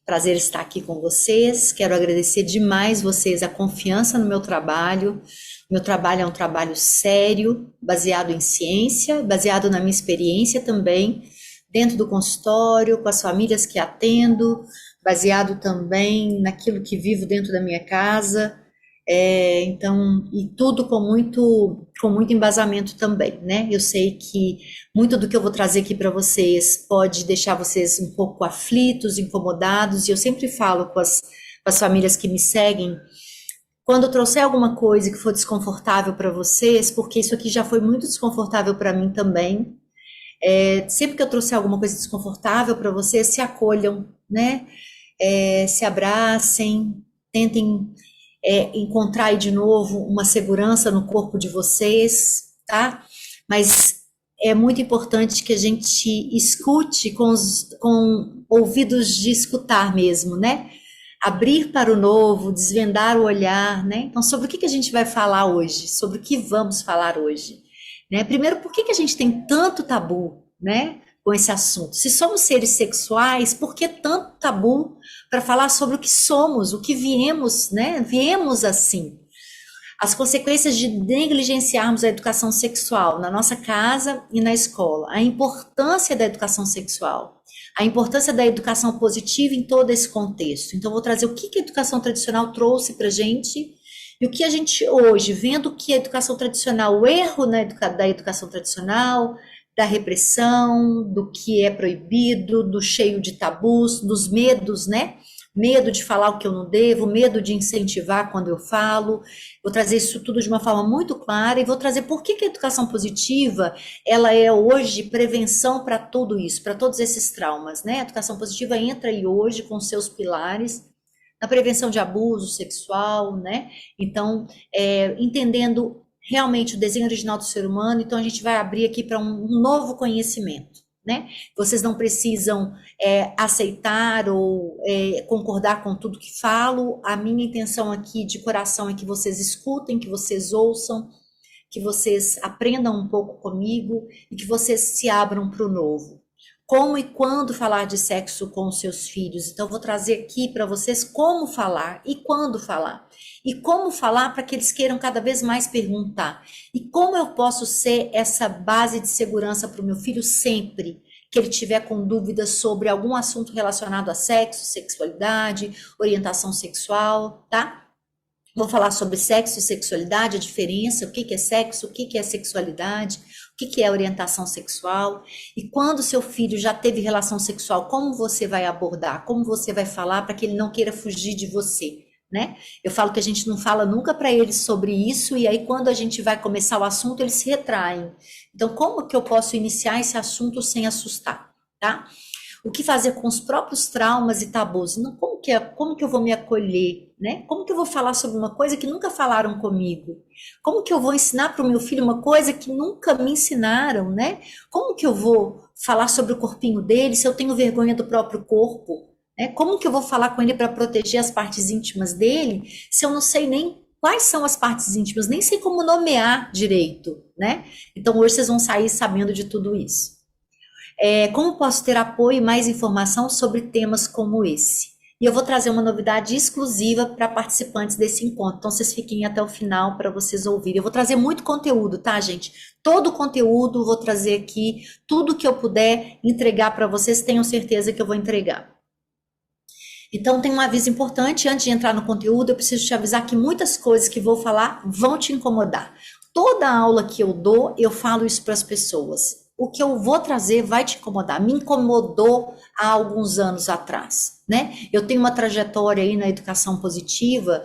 Prazer estar aqui com vocês. Quero agradecer demais vocês a confiança no meu trabalho. Meu trabalho é um trabalho sério, baseado em ciência, baseado na minha experiência também, dentro do consultório, com as famílias que atendo, baseado também naquilo que vivo dentro da minha casa. Então, e tudo com muito embasamento também, né? Eu sei que muito do que eu vou trazer aqui para vocês pode deixar vocês um pouco aflitos, incomodados, e eu sempre falo com as famílias que me seguem, quando eu trouxer alguma coisa que for desconfortável para vocês, porque isso aqui já foi muito desconfortável para mim também, sempre que eu trouxer alguma coisa desconfortável para vocês, se acolham, né? Se abracem, tentem encontrar aí de novo uma segurança no corpo de vocês, tá? Mas é muito importante que a gente escute com ouvidos de escutar mesmo, né? Abrir para o novo, desvendar o olhar, né? Então, sobre o que a gente vai falar hoje? Sobre o que vamos falar hoje? Né? Primeiro, por que a gente tem tanto tabu, né, com esse assunto? Se somos seres sexuais, por que tanto tabu para falar sobre o que somos, o que viemos, né? Viemos assim. As consequências de negligenciarmos a educação sexual na nossa casa e na escola, a importância da educação sexual, a importância da educação positiva em todo esse contexto. Então, vou trazer o que a educação tradicional trouxe para a gente e o que a gente hoje, vendo que a educação tradicional, o erro da educação tradicional, da repressão, do que é proibido, do cheio de tabus, dos medos, né? Medo de falar o que eu não devo, medo de incentivar quando eu falo. Vou trazer isso tudo de uma forma muito clara e vou trazer por que a educação positiva, ela é hoje prevenção para tudo isso, para todos esses traumas, né? A educação positiva entra aí hoje com seus pilares na prevenção de abuso sexual, né? Então, entendendo realmente o desenho original do ser humano, então a gente vai abrir aqui para um novo conhecimento, né? Vocês não precisam aceitar ou concordar com tudo que falo. A minha intenção aqui de coração é que vocês escutem, que vocês ouçam, que vocês aprendam um pouco comigo e que vocês se abram para o novo. Como e quando falar de sexo com os seus filhos. Então, eu vou trazer aqui para vocês como falar e quando falar. E como falar para que eles queiram cada vez mais perguntar. E como eu posso ser essa base de segurança para o meu filho sempre que ele tiver com dúvidas sobre algum assunto relacionado a sexo, sexualidade, orientação sexual, tá? Vou falar sobre sexo e sexualidade, a diferença, o que é sexo, o que é sexualidade, o que é orientação sexual. E quando seu filho já teve relação sexual, como você vai abordar, como você vai falar para que ele não queira fugir de você, né? Eu falo que a gente não fala nunca para eles sobre isso e aí quando a gente vai começar o assunto, eles se retraem. Então, como que eu posso iniciar esse assunto sem assustar, tá? O que fazer com os próprios traumas e tabus? Não, como que eu vou me acolher, né? Como que eu vou falar sobre uma coisa que nunca falaram comigo? Como que eu vou ensinar para o meu filho uma coisa que nunca me ensinaram, né? Como que eu vou falar sobre o corpinho dele se eu tenho vergonha do próprio corpo? Né? Como que eu vou falar com ele para proteger as partes íntimas dele se eu não sei nem quais são as partes íntimas, nem sei como nomear direito, né? Então hoje vocês vão sair sabendo de tudo isso. Como posso ter apoio e mais informação sobre temas como esse? E eu vou trazer uma novidade exclusiva para participantes desse encontro. Então, vocês fiquem até o final para vocês ouvirem. Eu vou trazer muito conteúdo, tá, gente? Todo o conteúdo, vou trazer aqui. Tudo que eu puder entregar para vocês, tenham certeza que eu vou entregar. Então, tem um aviso importante. Antes de entrar no conteúdo, eu preciso te avisar que muitas coisas que vou falar vão te incomodar. Toda aula que eu dou, eu falo isso para as pessoas. O que eu vou trazer vai te incomodar. Me incomodou há alguns anos atrás, né? Eu tenho uma trajetória aí na educação positiva.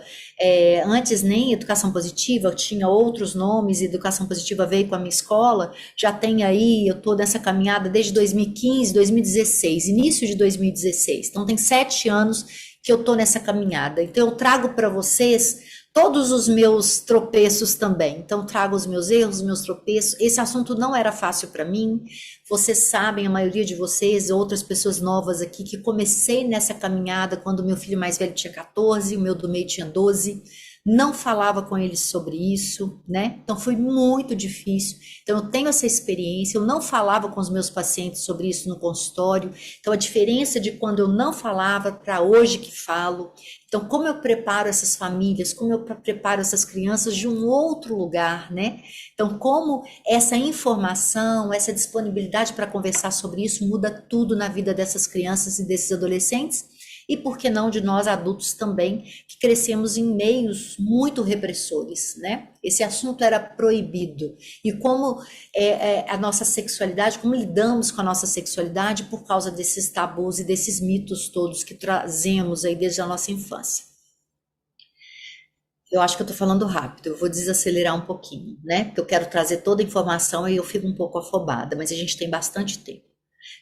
Antes nem educação positiva, eu tinha outros nomes. Educação positiva veio com a minha escola. Já tem aí, eu estou nessa caminhada desde 2015, 2016, início de 2016. Então tem 7 anos que eu estou nessa caminhada. Então eu trago para vocês todos os meus tropeços também. Então, trago os meus erros, os meus tropeços. Esse assunto não era fácil para mim. Vocês sabem, a maioria de vocês, outras pessoas novas aqui, que comecei nessa caminhada quando meu filho mais velho tinha 14, o meu do meio tinha 12. não falava com eles sobre isso, né? Então foi muito difícil. Então eu tenho essa experiência, eu não falava com os meus pacientes sobre isso no consultório. Então a diferença de quando eu não falava para hoje que falo. Então como eu preparo essas famílias, como eu preparo essas crianças de um outro lugar, né? Então como essa informação, essa disponibilidade para conversar sobre isso muda tudo na vida dessas crianças e desses adolescentes. E por que não de nós adultos também, que crescemos em meios muito repressores, né? Esse assunto era proibido. E como a nossa sexualidade, como lidamos com a nossa sexualidade por causa desses tabus e desses mitos todos que trazemos aí desde a nossa infância. Eu acho que eu estou falando rápido, eu vou desacelerar um pouquinho, né? Porque eu quero trazer toda a informação e eu fico um pouco afobada, mas a gente tem bastante tempo.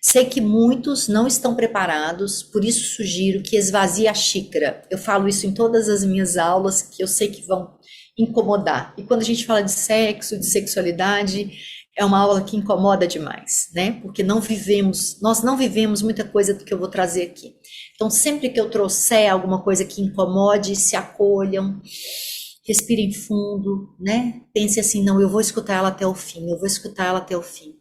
Sei que muitos não estão preparados, por isso sugiro que esvazie a xícara. Eu falo isso em todas as minhas aulas, que eu sei que vão incomodar. E quando a gente fala de sexo, de sexualidade, é uma aula que incomoda demais, né? Porque nós não vivemos muita coisa do que eu vou trazer aqui. Então, sempre que eu trouxer alguma coisa que incomode, se acolham, respirem fundo, né? Pense assim, não, eu vou escutar ela até o fim, eu vou escutar ela até o fim.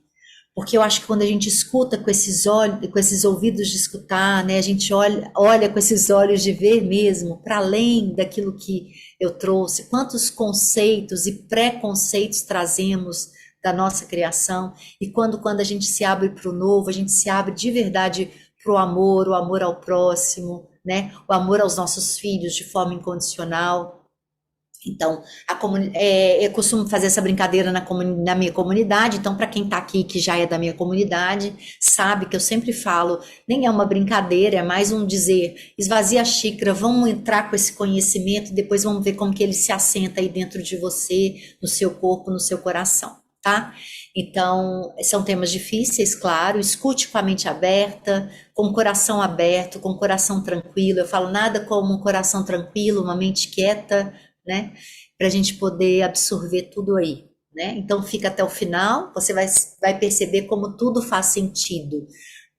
Porque eu acho que quando a gente escuta com esses olhos, com esses ouvidos de escutar, né, a gente olha com esses olhos de ver mesmo, para além daquilo que eu trouxe, quantos conceitos e preconceitos trazemos da nossa criação, e quando a gente se abre para o novo, a gente se abre de verdade para o amor ao próximo, né, o amor aos nossos filhos de forma incondicional. Então, eu costumo fazer essa brincadeira na minha comunidade. Então, para quem está aqui, que já é da minha comunidade, sabe que eu sempre falo, nem é uma brincadeira, é mais um dizer, esvazia a xícara, vamos entrar com esse conhecimento, depois vamos ver como que ele se assenta aí dentro de você, no seu corpo, no seu coração, tá? Então, são temas difíceis, claro, escute com a mente aberta, com o coração aberto, com o coração tranquilo. Eu falo nada como um coração tranquilo, uma mente quieta, né? Para a gente poder absorver tudo aí, né? Então fica até o final, você vai perceber como tudo faz sentido.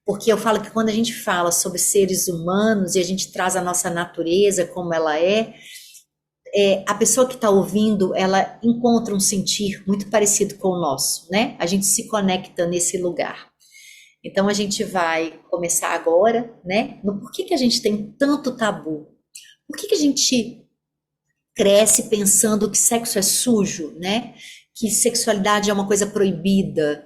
Porque eu falo que quando a gente fala sobre seres humanos e a gente traz a nossa natureza como ela a pessoa que está ouvindo, ela encontra um sentir muito parecido com o nosso, né? A gente se conecta nesse lugar. Então a gente vai começar agora, né? No porquê que a gente tem tanto tabu? Por que a gente cresce pensando que sexo é sujo, né? Que sexualidade é uma coisa proibida.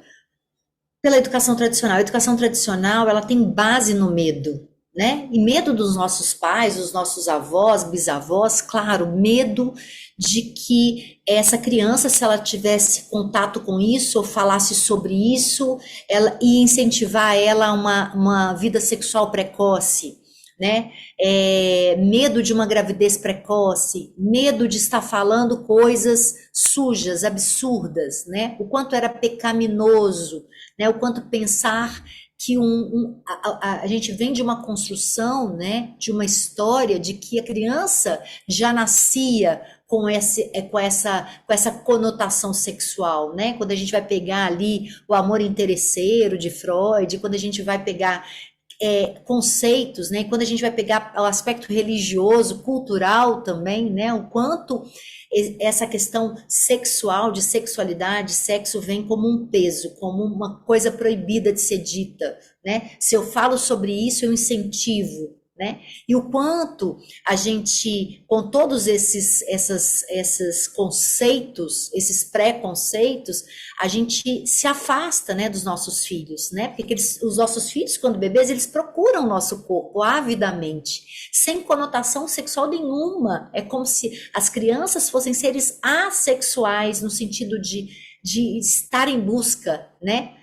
Pela educação tradicional. A educação tradicional, ela tem base no medo, né? E medo dos nossos pais, dos nossos avós, bisavós, claro, medo de que essa criança, se ela tivesse contato com isso, ou falasse sobre isso, ela ia incentivar ela a uma vida sexual precoce, né? Medo de uma gravidez precoce, medo de estar falando coisas sujas, absurdas, né? O quanto era pecaminoso, né? O quanto pensar que a gente vem de uma construção, né? De uma história de que a criança já nascia com essa conotação sexual, né? Quando a gente vai pegar ali o amor interesseiro de Freud, quando a gente vai pegar conceitos, né? Quando a gente vai pegar o aspecto religioso, cultural também, né? O quanto essa questão sexual, de sexualidade, sexo vem como um peso, como uma coisa proibida de ser dita, né? Se eu falo sobre isso, eu incentivo, né? E o quanto a gente, com todos esses conceitos, esses preconceitos, a gente se afasta, né, dos nossos filhos, né? Porque os nossos filhos, quando bebês, eles procuram o nosso corpo avidamente, sem conotação sexual nenhuma. É como se as crianças fossem seres assexuais, no sentido de estar em busca, né?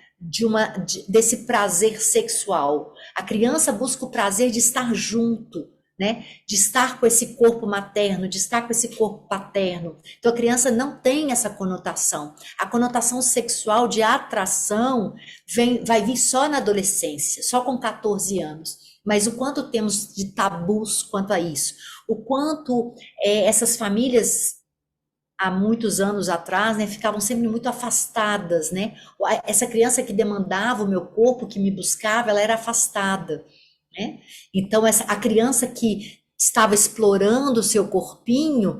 Desse prazer sexual. A criança busca o prazer de estar junto, né? De estar com esse corpo materno, de estar com esse corpo paterno. Então a criança não tem essa conotação. A conotação sexual de atração vai vir só na adolescência, só com 14 anos. Mas o quanto temos de tabus quanto a isso? O quanto essas famílias há muitos anos atrás, né, ficavam sempre muito afastadas, né? Essa criança que demandava o meu corpo, que me buscava, ela era afastada, né? Então a criança que estava explorando o seu corpinho,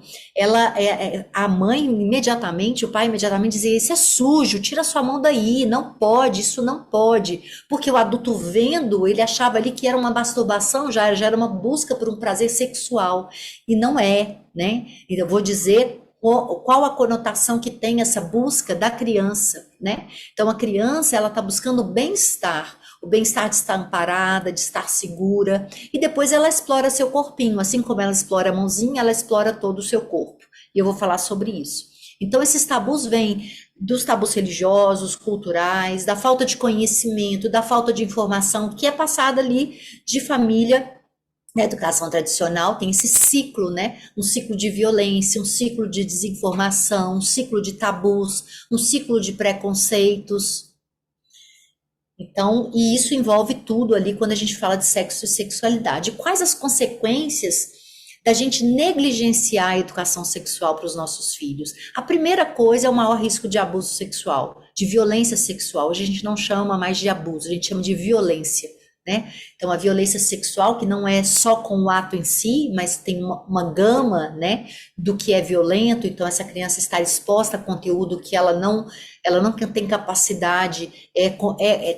a mãe imediatamente, o pai imediatamente dizia: isso é sujo, tira sua mão daí, não pode, isso não pode. Porque o adulto vendo, ele achava ali que era uma masturbação, já era uma busca por um prazer sexual. E não é, né? E eu vou dizer qual a conotação que tem essa busca da criança, né? Então a criança, ela está buscando bem-estar, o bem-estar de estar amparada, de estar segura, e depois ela explora seu corpinho, assim como ela explora a mãozinha, ela explora todo o seu corpo. E eu vou falar sobre isso. Então esses tabus vêm dos tabus religiosos, culturais, da falta de conhecimento, da falta de informação que é passada ali de família. Na educação tradicional tem esse ciclo, né? Um ciclo de violência, um ciclo de desinformação, um ciclo de tabus, um ciclo de preconceitos. Então, e isso envolve tudo ali quando a gente fala de sexo e sexualidade. Quais as consequências da gente negligenciar a educação sexual para os nossos filhos? A primeira coisa é o maior risco de abuso sexual, de violência sexual. Hoje a gente não chama mais de abuso, a gente chama de violência, né? Então, a violência sexual, que não é só com o ato em si, mas tem uma gama, né, do que é violento. Então, essa criança está exposta a conteúdo que ela não tem capacidade,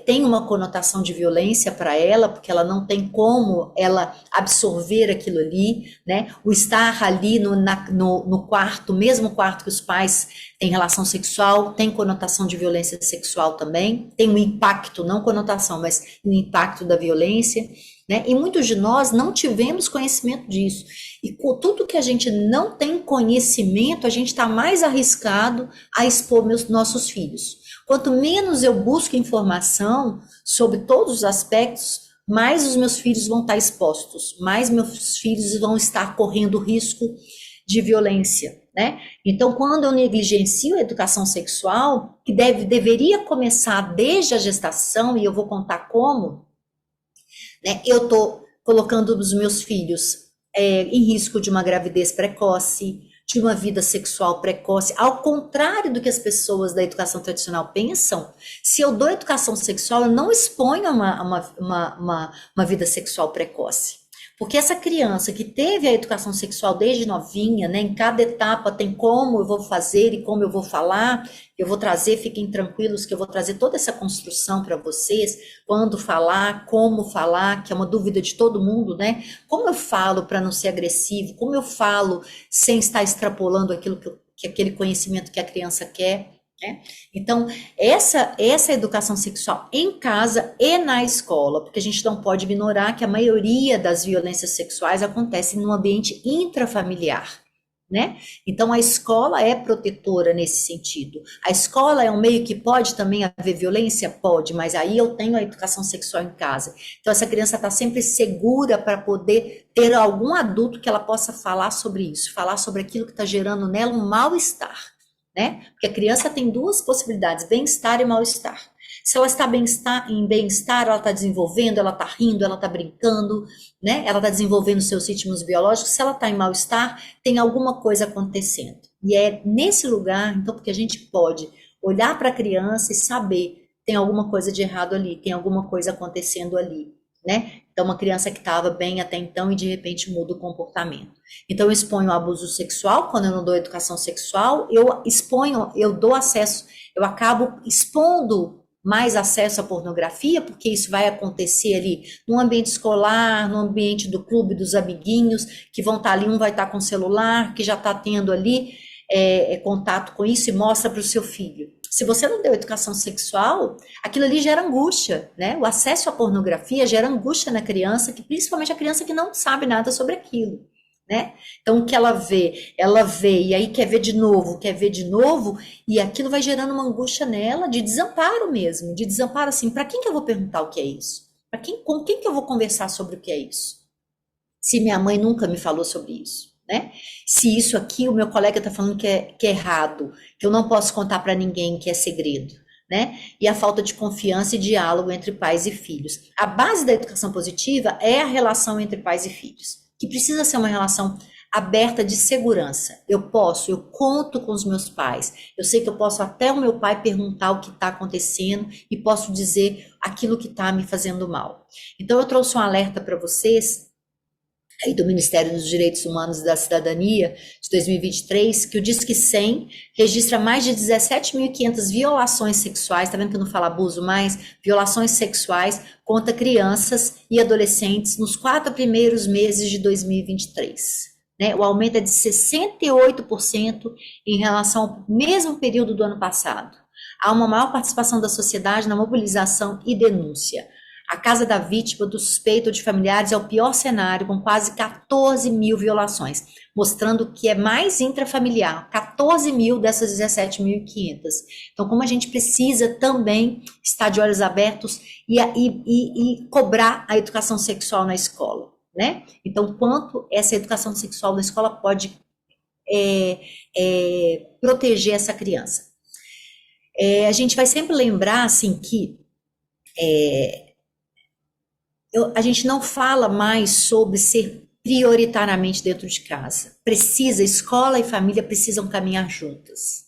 tem uma conotação de violência para ela, porque ela não tem como ela absorver aquilo ali, né? O estar ali no quarto, mesmo quarto que os pais têm relação sexual, tem conotação de violência sexual também, tem um impacto, não conotação, mas um impacto da violência, né? E muitos de nós não tivemos conhecimento disso. E com tudo que a gente não tem conhecimento, a gente está mais arriscado a expor nossos filhos. Quanto menos eu busco informação sobre todos os aspectos, mais os meus filhos vão estar expostos, mais meus filhos vão estar correndo risco de violência, né? Então, quando eu negligencio a educação sexual, que deveria começar desde a gestação, e eu vou contar como, né? Eu estou colocando os meus filhos em risco de uma gravidez precoce, de uma vida sexual precoce, ao contrário do que as pessoas da educação tradicional pensam. Se eu dou educação sexual, eu não exponho a uma vida sexual precoce. Porque essa criança que teve a educação sexual desde novinha, né, em cada etapa tem como eu vou fazer e como eu vou falar, eu vou trazer, fiquem tranquilos que eu vou trazer toda essa construção para vocês, quando falar, como falar, que é uma dúvida de todo mundo, né? Como eu falo para não ser agressivo, como eu falo sem estar extrapolando aquilo que aquele conhecimento que a criança quer, né? Então, essa educação sexual em casa e na escola, porque a gente não pode ignorar que a maioria das violências sexuais acontecem no ambiente intrafamiliar, né? Então, a escola é protetora nesse sentido. A escola é um meio que pode também haver violência? Pode, mas aí eu tenho a educação sexual em casa. Então, essa criança está sempre segura para poder ter algum adulto que ela possa falar sobre isso, falar sobre aquilo que está gerando nela um mal-estar, né? Porque a criança tem duas possibilidades, bem-estar e mal-estar. Se ela está em bem-estar, ela está desenvolvendo, ela está rindo, ela está brincando, né? Ela está desenvolvendo seus ritmos biológicos. Se ela está em mal-estar, tem alguma coisa acontecendo. E é nesse lugar, então, porque a gente pode olhar para a criança e saber, tem alguma coisa de errado ali, tem alguma coisa acontecendo ali, né? Então, uma criança que estava bem até então e de repente muda o comportamento. Então, eu exponho o abuso sexual, quando eu não dou educação sexual, eu dou acesso, eu acabo expondo mais acesso à pornografia, porque isso vai acontecer ali no ambiente escolar, no ambiente do clube, dos amiguinhos, que vão estar ali, um vai estar com o celular, que já está tendo ali contato com isso e mostra para o seu filho. Se você não deu educação sexual, aquilo ali gera angústia, né? O acesso à pornografia gera angústia na criança, que principalmente a criança que não sabe nada sobre aquilo, né? Então, o que ela vê e aí quer ver de novo, e aquilo vai gerando uma angústia nela de desamparo mesmo, de desamparo assim, para quem que eu vou perguntar o que é isso? Com quem que eu vou conversar sobre o que é isso? Se minha mãe nunca me falou sobre isso, né? Se isso aqui o meu colega está falando que é errado, que eu não posso contar para ninguém, que é segredo, né? E a falta de confiança e diálogo entre pais e filhos. A base da educação positiva é a relação entre pais e filhos, que precisa ser uma relação aberta de segurança. Eu conto com os meus pais. Eu sei que eu posso até o meu pai perguntar o que está acontecendo e posso dizer aquilo que está me fazendo mal. Então eu trouxe um alerta para vocês aí do Ministério dos Direitos Humanos e da Cidadania, de 2023, que o Disque 100 registra mais de 17.500 violações sexuais, tá vendo que eu não falo abuso mais? Violações sexuais contra crianças e adolescentes nos 4 primeiros meses de 2023. Né? O aumento é de 68% em relação ao mesmo período do ano passado. Há uma maior participação da sociedade na mobilização e denúncia. A casa da vítima, do suspeito ou de familiares é o pior cenário, com quase 14 mil violações, mostrando que é mais intrafamiliar, 14 mil dessas 17.500. Então, como a gente precisa também estar de olhos abertos e cobrar a educação sexual na escola, né? Então, quanto essa educação sexual na escola pode proteger essa criança. A gente vai sempre lembrar, assim, que a gente não fala mais sobre ser prioritariamente dentro de casa. Escola e família precisam caminhar juntas.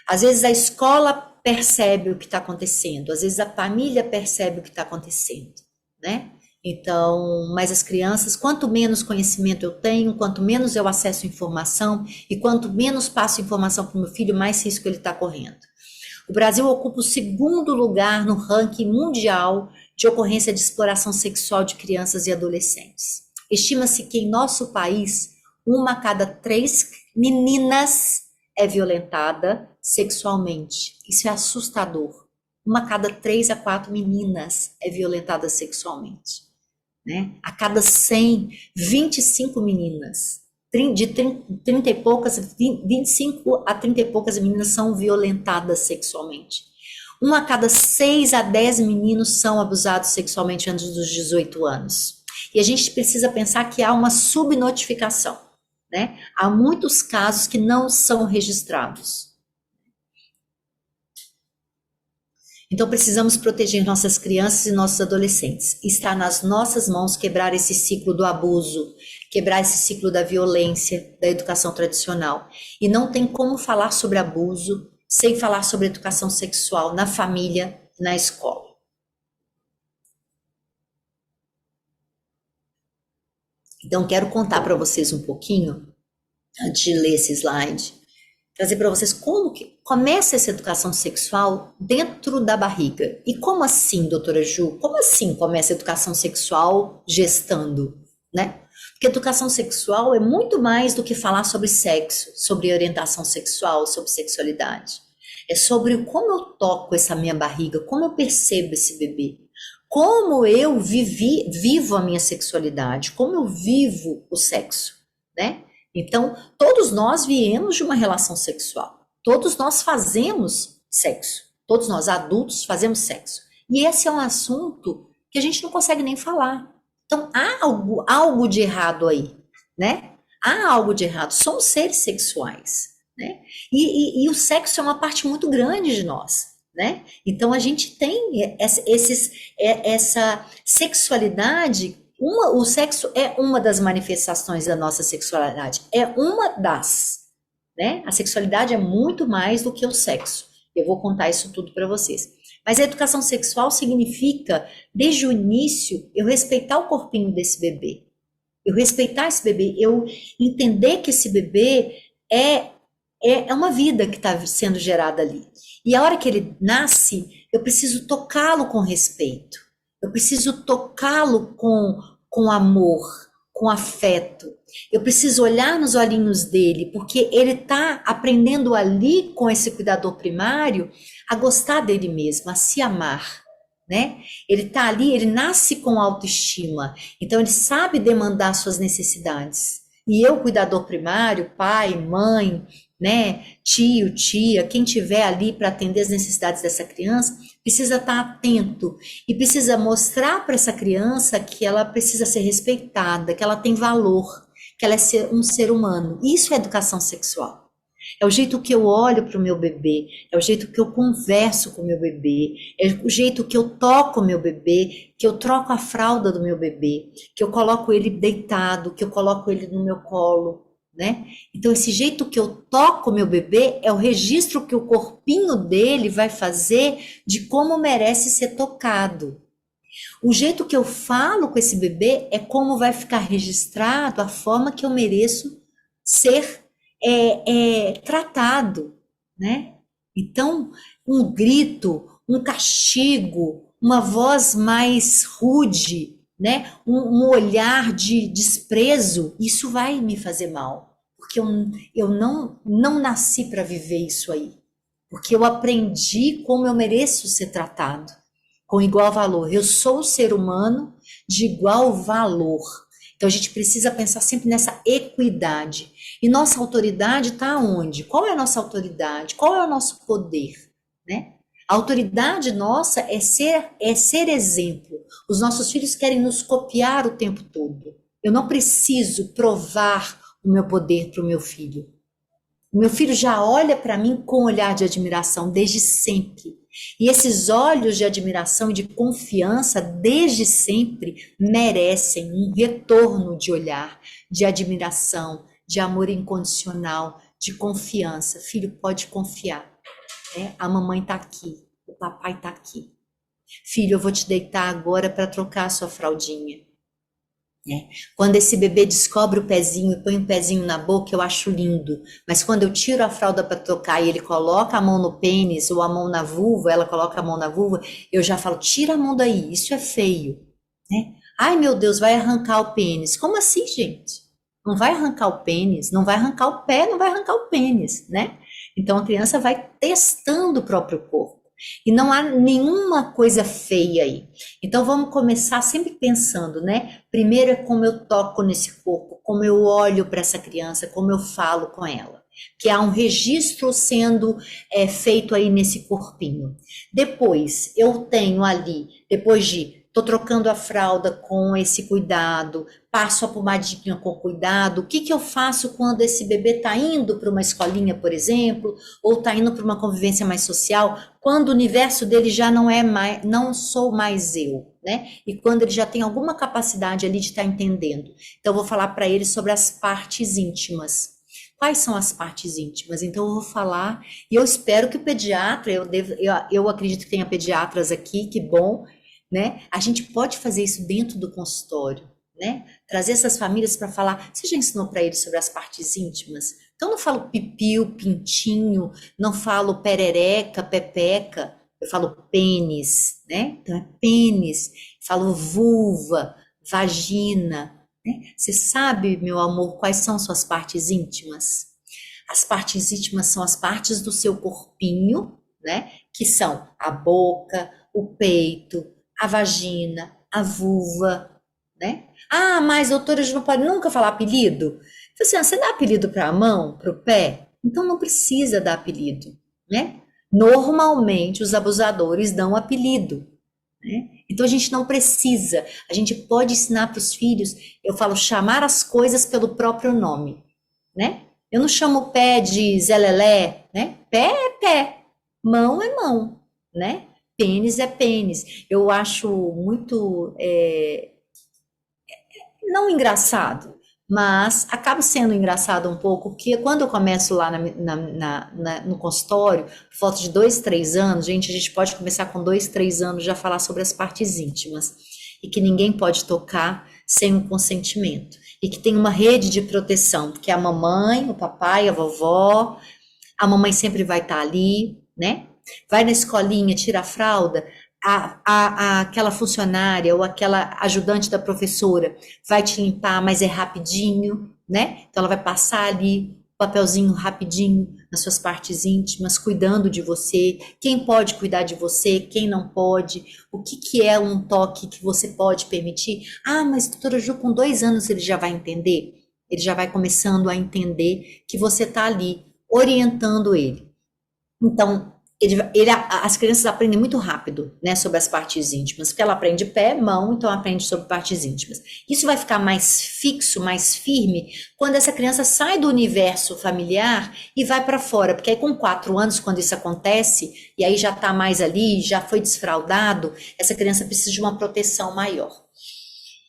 Às vezes a escola percebe o que está acontecendo, às vezes a família percebe o que está acontecendo, né? Então, mas as crianças, quanto menos conhecimento eu tenho, quanto menos eu acesso informação e quanto menos passo informação para o meu filho, mais risco ele está correndo. O Brasil ocupa o 2º lugar no ranking mundial de ocorrência de exploração sexual de crianças e adolescentes. Estima-se que em nosso país, 1 a cada 3 meninas é violentada sexualmente. Isso é assustador. 1 a cada 3 a 4 meninas é violentada sexualmente. Né? A cada 100, 25 meninas. De 30 e poucas, 25 a 30 e poucas meninas são violentadas sexualmente. 1 a cada 6 a 10 meninos são abusados sexualmente antes dos 18 anos. E a gente precisa pensar que há uma subnotificação, né? Há muitos casos que não são registrados. Então precisamos proteger nossas crianças e nossos adolescentes. Está nas nossas mãos quebrar esse ciclo do abuso, quebrar esse ciclo da violência, da educação tradicional. E não tem como falar sobre abuso sem falar sobre educação sexual na família, na escola. Então quero contar para vocês um pouquinho, antes de ler esse slide, trazer para vocês como que começa essa educação sexual dentro da barriga. E como assim, doutora Ju? Como assim começa a educação sexual gestando, né? Porque educação sexual é muito mais do que falar sobre sexo, sobre orientação sexual, sobre sexualidade. É sobre como eu toco essa minha barriga, como eu percebo esse bebê, como eu vivo a minha sexualidade, como eu vivo o sexo, né? Então, todos nós viemos de uma relação sexual. Todos nós fazemos sexo. Todos nós, adultos, fazemos sexo. E esse é um assunto que a gente não consegue nem falar. Então, há algo de errado aí, né? Há algo de errado. Somos seres sexuais, né? E o sexo é uma parte muito grande de nós, né? Então, a gente tem essa sexualidade. O sexo é uma das manifestações da nossa sexualidade, é uma das, né? A sexualidade é muito mais do que o sexo. Eu vou contar isso tudo para vocês. Mas a educação sexual significa, desde o início, eu respeitar o corpinho desse bebê. Eu respeitar esse bebê, eu entender que esse bebê é uma vida que está sendo gerada ali. E a hora que ele nasce, eu preciso tocá-lo com respeito. Eu preciso tocá-lo com amor, com afeto. Eu preciso olhar nos olhinhos dele, porque ele está aprendendo ali com esse cuidador primário a gostar dele mesmo, a se amar, né? Ele está ali, ele nasce com autoestima, então ele sabe demandar suas necessidades. E eu, cuidador primário, pai, mãe, né, tio, tia, quem tiver ali para atender as necessidades dessa criança, precisa estar atento e precisa mostrar para essa criança que ela precisa ser respeitada, que ela tem valor, que ela é um ser humano. Isso é educação sexual. É o jeito que eu olho para o meu bebê, é o jeito que eu converso com o meu bebê, é o jeito que eu toco o meu bebê, que eu troco a fralda do meu bebê, que eu coloco ele deitado, que eu coloco ele no meu colo, né? Então esse jeito que eu toco o meu bebê é o registro que o corpinho dele vai fazer de como merece ser tocado. O jeito que eu falo com esse bebê é como vai ficar registrado a forma que eu mereço ser tratado, né? Então, um grito, um castigo, uma voz mais rude, né? Um olhar de desprezo, isso vai me fazer mal, porque eu não nasci para viver isso aí, porque eu aprendi como eu mereço ser tratado, com igual valor. Eu sou ser humano de igual valor. Então a gente precisa pensar sempre nessa equidade. E nossa autoridade está onde? Qual é a nossa autoridade? Qual é o nosso poder? Né? A autoridade nossa é ser exemplo. Os nossos filhos querem nos copiar o tempo todo. Eu não preciso provar o meu poder para o meu filho. O meu filho já olha para mim com um olhar de admiração desde sempre. E esses olhos de admiração e de confiança, desde sempre, merecem um retorno de olhar, de admiração, de amor incondicional, de confiança. Filho, pode confiar, né? A mamãe está aqui, o papai está aqui. Filho, eu vou te deitar agora para trocar a sua fraldinha. Quando esse bebê descobre o pezinho e põe o pezinho na boca, eu acho lindo. Mas quando eu tiro a fralda para trocar e ele coloca a mão no pênis ou a mão na vulva, ela coloca a mão na vulva, eu já falo, tira a mão daí, isso é feio. Né? Ai, meu Deus, vai arrancar o pênis. Como assim, gente? Não vai arrancar o pênis, não vai arrancar o pé, não vai arrancar o pênis, né? Então a criança vai testando o próprio corpo. E não há nenhuma coisa feia aí. Então vamos começar sempre pensando, né? Primeiro é como eu toco nesse corpo, como eu olho para essa criança, como eu falo com ela. Que há um registro sendo feito aí nesse corpinho. Depois eu tenho ali, depois de tô trocando a fralda com esse cuidado, passo a pomadinha com cuidado. O que que eu faço quando esse bebê está indo para uma escolinha, por exemplo, ou está indo para uma convivência mais social, quando o universo dele já não é mais, não sou mais eu, né? E quando ele já tem alguma capacidade ali de estar entendendo. Então eu vou falar para ele sobre as partes íntimas. Quais são as partes íntimas? Então eu vou falar, e eu espero que o pediatra, eu acredito que tenha pediatras aqui, que bom, né? A gente pode fazer isso dentro do consultório, né? Trazer essas famílias para falar. Você já ensinou para eles sobre as partes íntimas? Então eu não falo pipiu, pintinho, não falo perereca, pepeca, eu falo pênis, né? Então é pênis, falo vulva, vagina, né? Você sabe, meu amor, quais são suas partes íntimas? As partes íntimas são as partes do seu corpinho, né? Que são a boca, o peito, a vagina, a vulva, né? Ah, mas doutora, a gente não pode nunca falar apelido? Assim, você dá apelido para a mão, para o pé? Então não precisa dar apelido, né? Normalmente os abusadores dão apelido, né? Então a gente não precisa, a gente pode ensinar para os filhos, eu falo, chamar as coisas pelo próprio nome, né? Eu não chamo o pé de Zé Lelé, né? Pé é pé, mão é mão, né? Pênis é pênis. Eu acho muito, não engraçado, mas acaba sendo engraçado um pouco, porque quando eu começo lá no consultório, por volta de 2, 3 anos, gente, a gente pode começar com 2, 3 anos já falar sobre as partes íntimas, e que ninguém pode tocar sem o consentimento, e que tem uma rede de proteção, que é a mamãe, o papai, a vovó, a mamãe sempre vai estar ali, né? Vai na escolinha, tira a fralda, aquela funcionária ou aquela ajudante da professora vai te limpar, mas é rapidinho, né? Então ela vai passar ali o papelzinho rapidinho nas suas partes íntimas, cuidando de você, quem pode cuidar de você, quem não pode, o que que é um toque que você pode permitir. Ah, mas doutora Ju, com 2 anos ele já vai entender? Ele já vai começando a entender que você está ali orientando ele. Então, as crianças aprendem muito rápido, né, sobre as partes íntimas, porque ela aprende pé, mão, então aprende sobre partes íntimas. Isso vai ficar mais fixo, mais firme, quando essa criança sai do universo familiar e vai para fora, porque aí com 4 anos, quando isso acontece, e aí já está mais ali, já foi desfraldado, essa criança precisa de uma proteção maior.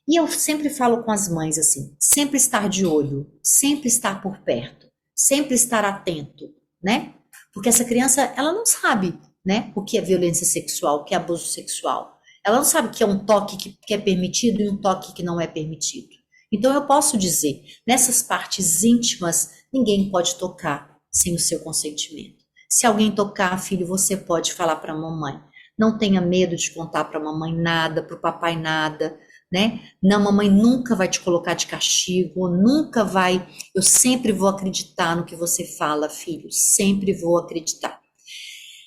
E eu sempre falo com as mães assim, sempre estar de olho, sempre estar por perto, sempre estar atento, né? Porque essa criança, ela não sabe, né, o que é violência sexual, o que é abuso sexual. Ela não sabe que é um toque que é permitido e um toque que não é permitido. Então eu posso dizer, nessas partes íntimas, ninguém pode tocar sem o seu consentimento. Se alguém tocar, filho, você pode falar para a mamãe. Não tenha medo de contar para a mamãe nada, para o papai nada, né? Não, mamãe nunca vai te colocar de castigo, nunca vai. Eu sempre vou acreditar no que você fala, filho, sempre vou acreditar.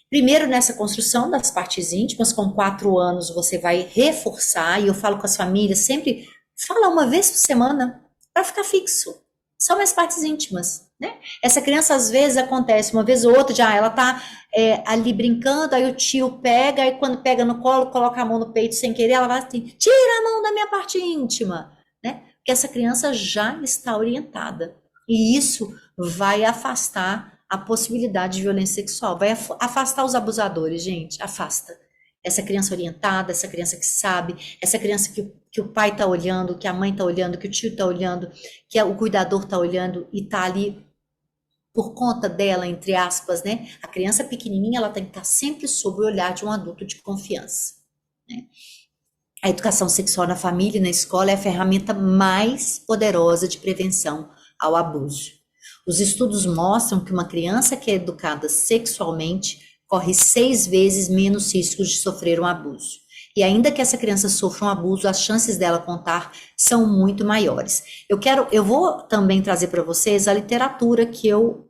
Primeiro, nessa construção das partes íntimas, com 4 anos, você vai reforçar, e eu falo com as famílias, sempre fala uma vez por semana, para ficar fixo. São as partes íntimas, né? Essa criança, às vezes, acontece uma vez ou outra, já ela tá ali brincando, aí o tio pega, aí quando pega no colo, coloca a mão no peito sem querer, ela vai assim, tira a mão da minha parte íntima, né? Porque essa criança já está orientada. E isso vai afastar a possibilidade de violência sexual, vai afastar os abusadores, gente, afasta. Essa criança orientada, essa criança que sabe, essa criança que o pai está olhando, que a mãe está olhando, que o tio está olhando, que o cuidador está olhando e está ali por conta dela, entre aspas, né? A criança pequenininha, ela tem que estar sempre sob o olhar de um adulto de confiança, né? A educação sexual na família e na escola é a ferramenta mais poderosa de prevenção ao abuso. Os estudos mostram que uma criança que é educada sexualmente corre 6 vezes menos riscos de sofrer um abuso. E ainda que essa criança sofra um abuso, as chances dela contar são muito maiores. Eu vou também trazer para vocês a literatura que eu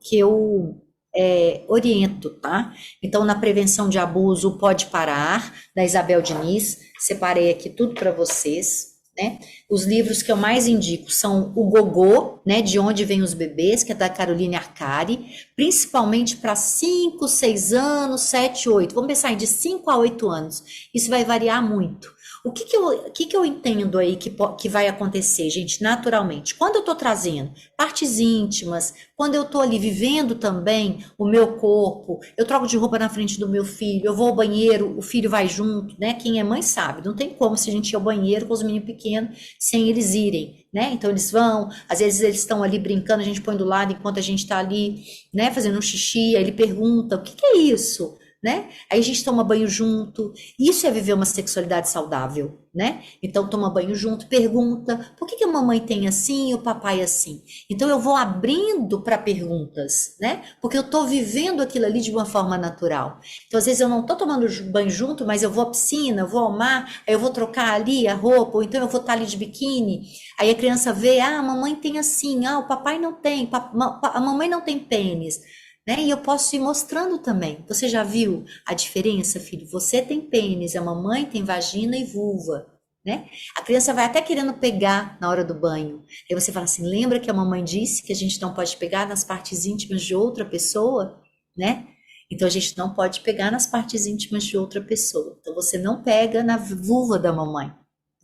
oriento, tá? Então, na prevenção de abuso, Pode Parar, da Isabel Diniz, separei aqui tudo para vocês, né? Os livros que eu mais indico são o Gogô, né? De Onde Vêm os Bebês, que é da Caroline Arcari, principalmente para 5, 6 anos, 7, 8. Vamos pensar em de 5 a 8 anos. Isso vai variar muito. O que eu entendo aí que vai acontecer, gente, naturalmente? Quando eu estou trazendo partes íntimas, quando eu estou ali vivendo também o meu corpo, eu troco de roupa na frente do meu filho, eu vou ao banheiro, o filho vai junto, né? Quem é mãe sabe, não tem como se a gente ir ao banheiro com os meninos pequenos sem eles irem, né? Então eles vão, às vezes eles estão ali brincando, a gente põe do lado enquanto a gente está ali, né, fazendo um xixi, aí ele pergunta, o que é isso? Né? Aí a gente toma banho junto. Isso é viver uma sexualidade saudável, né? Então toma banho junto, pergunta, por que a mamãe tem assim e o papai assim? Então eu vou abrindo para perguntas, né? Porque eu tô vivendo aquilo ali de uma forma natural. Então às vezes eu não tô tomando banho junto, mas eu vou à piscina, eu vou ao mar, aí eu vou trocar ali a roupa, ou então eu vou estar ali de biquíni. Aí a criança vê, a mamãe tem assim, o papai não tem, a mamãe não tem pênis. Né? E eu posso ir mostrando também. Você já viu a diferença, filho? Você tem pênis, a mamãe tem vagina e vulva, né? A criança vai até querendo pegar na hora do banho. Aí você fala assim: lembra que a mamãe disse que a gente não pode pegar nas partes íntimas de outra pessoa, né? Então a gente não pode pegar nas partes íntimas de outra pessoa. Então você não pega na vulva da mamãe,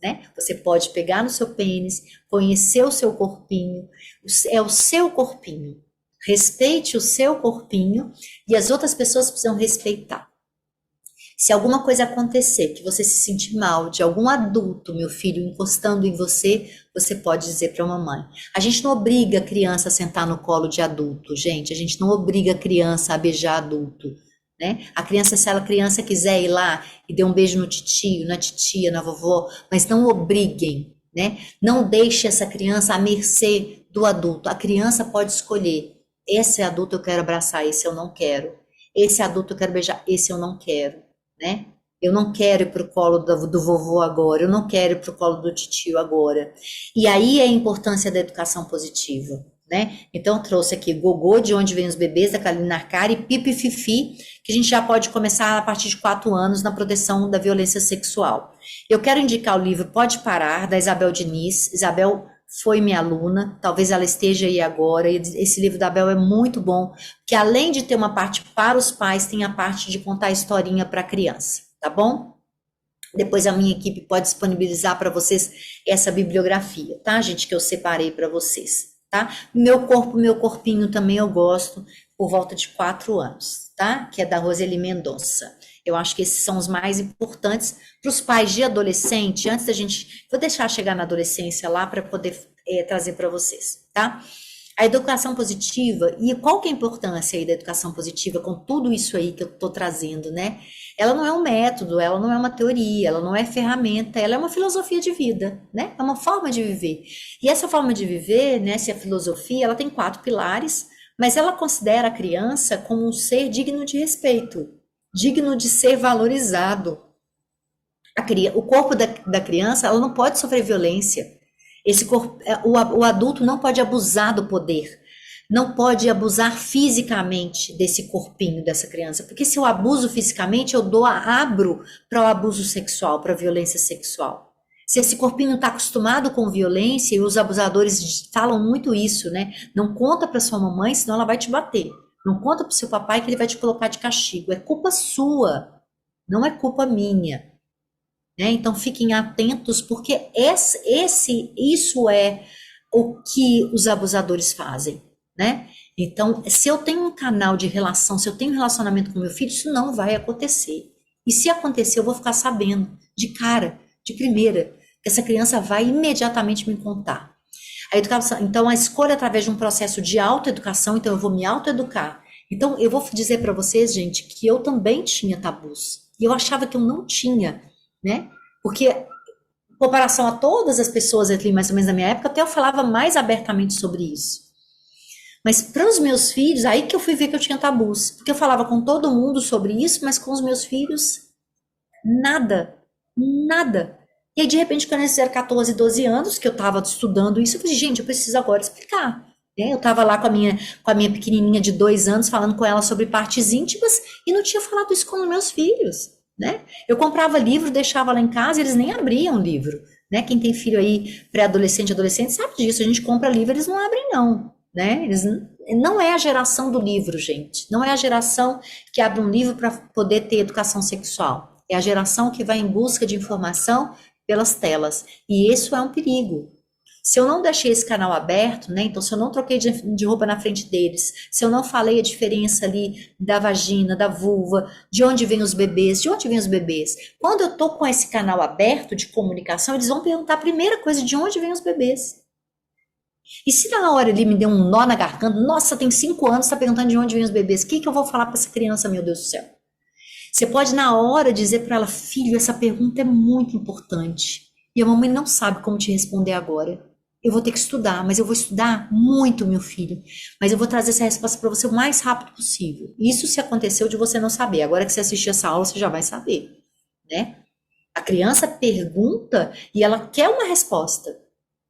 né? Você pode pegar no seu pênis, conhecer o seu corpinho, é o seu corpinho. Respeite o seu corpinho e as outras pessoas precisam respeitar. Se alguma coisa acontecer, que você se sentir mal de algum adulto, meu filho, encostando em você, você pode dizer para a mamãe. A gente não obriga a criança a sentar no colo de adulto, gente. A gente não obriga a criança a beijar adulto, né? A criança, se a criança quiser ir lá e dar um beijo no titio, na titia, na vovó, mas não obriguem, né? Não deixe essa criança à mercê do adulto. A criança pode escolher. Esse adulto eu quero abraçar, esse eu não quero. Esse adulto eu quero beijar, esse eu não quero, né? Eu não quero ir pro colo do vovô agora, eu não quero ir pro colo do titio agora. E aí é a importância da educação positiva, né? Então eu trouxe aqui Gogô, De Onde Vêm os Bebês, da Carolina Arcari, e Pipi Fifi, que a gente já pode começar a partir de 4 anos na proteção da violência sexual. Eu quero indicar o livro Pode Parar, da Isabel Diniz. Isabel foi minha aluna, talvez ela esteja aí agora, e esse livro da Bel é muito bom, que além de ter uma parte para os pais, tem a parte de contar a historinha para a criança, tá bom? Depois a minha equipe pode disponibilizar para vocês essa bibliografia, tá, gente, que eu separei para vocês, tá? Meu Corpo, Meu Corpinho também eu gosto, por volta de 4 anos, tá? Que é da Roseli Mendonça. Eu acho que esses são os mais importantes para os pais de adolescente, antes da gente... Vou deixar chegar na adolescência lá para poder trazer para vocês, tá? A educação positiva, e qual que é a importância aí da educação positiva com tudo isso aí que eu tô trazendo, né? Ela não é um método, ela não é uma teoria, ela não é ferramenta, ela é uma filosofia de vida, né? É uma forma de viver. E essa forma de viver, né, essa filosofia, ela tem 4 pilares, mas ela considera a criança como um ser digno de respeito, digno de ser valorizado. O corpo da criança, ela não pode sofrer violência. Esse corpo, o adulto não pode abusar do poder, não pode abusar fisicamente desse corpinho dessa criança, porque se eu abuso fisicamente, abro para o abuso sexual, para a violência sexual. Se esse corpinho está acostumado com violência, e os abusadores falam muito isso, né? Não conta para sua mamãe, senão ela vai te bater. Não conta para o seu papai que ele vai te colocar de castigo. É culpa sua, não é culpa minha. Né? Então fiquem atentos, porque isso é o que os abusadores fazem, né? Então, se eu tenho um canal de relação, se eu tenho um relacionamento com meu filho, isso não vai acontecer. E se acontecer, eu vou ficar sabendo, de cara, de primeira, que essa criança vai imediatamente me contar. A educação, então, a escolha através de um processo de autoeducação, então eu vou me autoeducar. Então, eu vou dizer para vocês, gente, que eu também tinha tabus. E eu achava que eu não tinha, né? Porque, em comparação a todas as pessoas ali, mais ou menos na minha época, até eu falava mais abertamente sobre isso. Mas para os meus filhos, aí que eu fui ver que eu tinha tabus. Porque eu falava com todo mundo sobre isso, mas com os meus filhos, nada. Nada. E aí, de repente, quando eles fizeram 14, 12 anos, que eu estava estudando isso, eu falei, gente, eu preciso agora explicar. Eu estava lá com a minha pequenininha de 2 anos, falando com ela sobre partes íntimas, e não tinha falado isso com os meus filhos. Né? Eu comprava livro, deixava lá em casa, eles nem abriam o livro. Né? Quem tem filho aí, pré-adolescente, adolescente, sabe disso. A gente compra livro, eles não abrem, não. Né? Não é a geração do livro, gente. Não é a geração que abre um livro para poder ter educação sexual. É a geração que vai em busca de informação pelas telas. E isso é um perigo. Se eu não deixei esse canal aberto, né? Então, se eu não troquei de roupa na frente deles, se eu não falei a diferença ali da vagina, da vulva, de onde vêm os bebês, de onde vêm os bebês. Quando eu tô com esse canal aberto de comunicação, eles vão perguntar a primeira coisa, de onde vêm os bebês. E se na hora ele me deu um nó na garganta, nossa, tem 5 anos, tá perguntando de onde vêm os bebês, o que eu vou falar para essa criança, meu Deus do céu? Você pode na hora dizer para ela, filho, essa pergunta é muito importante. E a mamãe não sabe como te responder agora. Eu vou ter que estudar, mas eu vou estudar muito, meu filho. Mas eu vou trazer essa resposta para você o mais rápido possível. Isso se aconteceu de você não saber. Agora que você assistir essa aula, você já vai saber, né? A criança pergunta e ela quer uma resposta,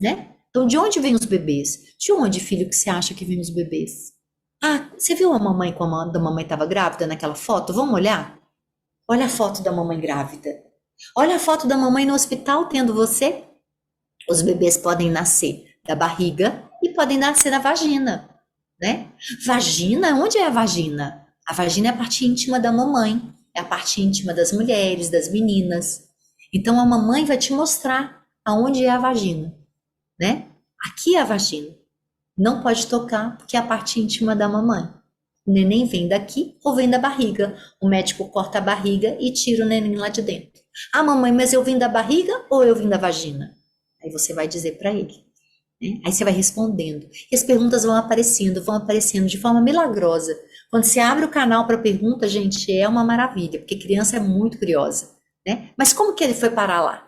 né? Então, de onde vêm os bebês? De onde, filho, que você acha que vêm os bebês? Ah, você viu a mamãe quando a mamãe estava grávida naquela foto? Vamos olhar? Olha a foto da mamãe grávida. Olha a foto da mamãe no hospital tendo você. Os bebês podem nascer da barriga e podem nascer da vagina, né? Vagina, onde é a vagina? A vagina é a parte íntima da mamãe, é a parte íntima das mulheres, das meninas. Então a mamãe vai te mostrar aonde é a vagina, né? Aqui é a vagina. Não pode tocar porque é a parte íntima da mamãe. O neném vem daqui ou vem da barriga. O médico corta a barriga e tira o neném lá de dentro. Ah, mamãe, mas eu vim da barriga ou eu vim da vagina? Aí você vai dizer para ele. Né? Aí você vai respondendo. E as perguntas vão aparecendo de forma milagrosa. Quando você abre o canal para pergunta, gente, é uma maravilha, porque criança é muito curiosa. Né? Mas como que ele foi parar lá?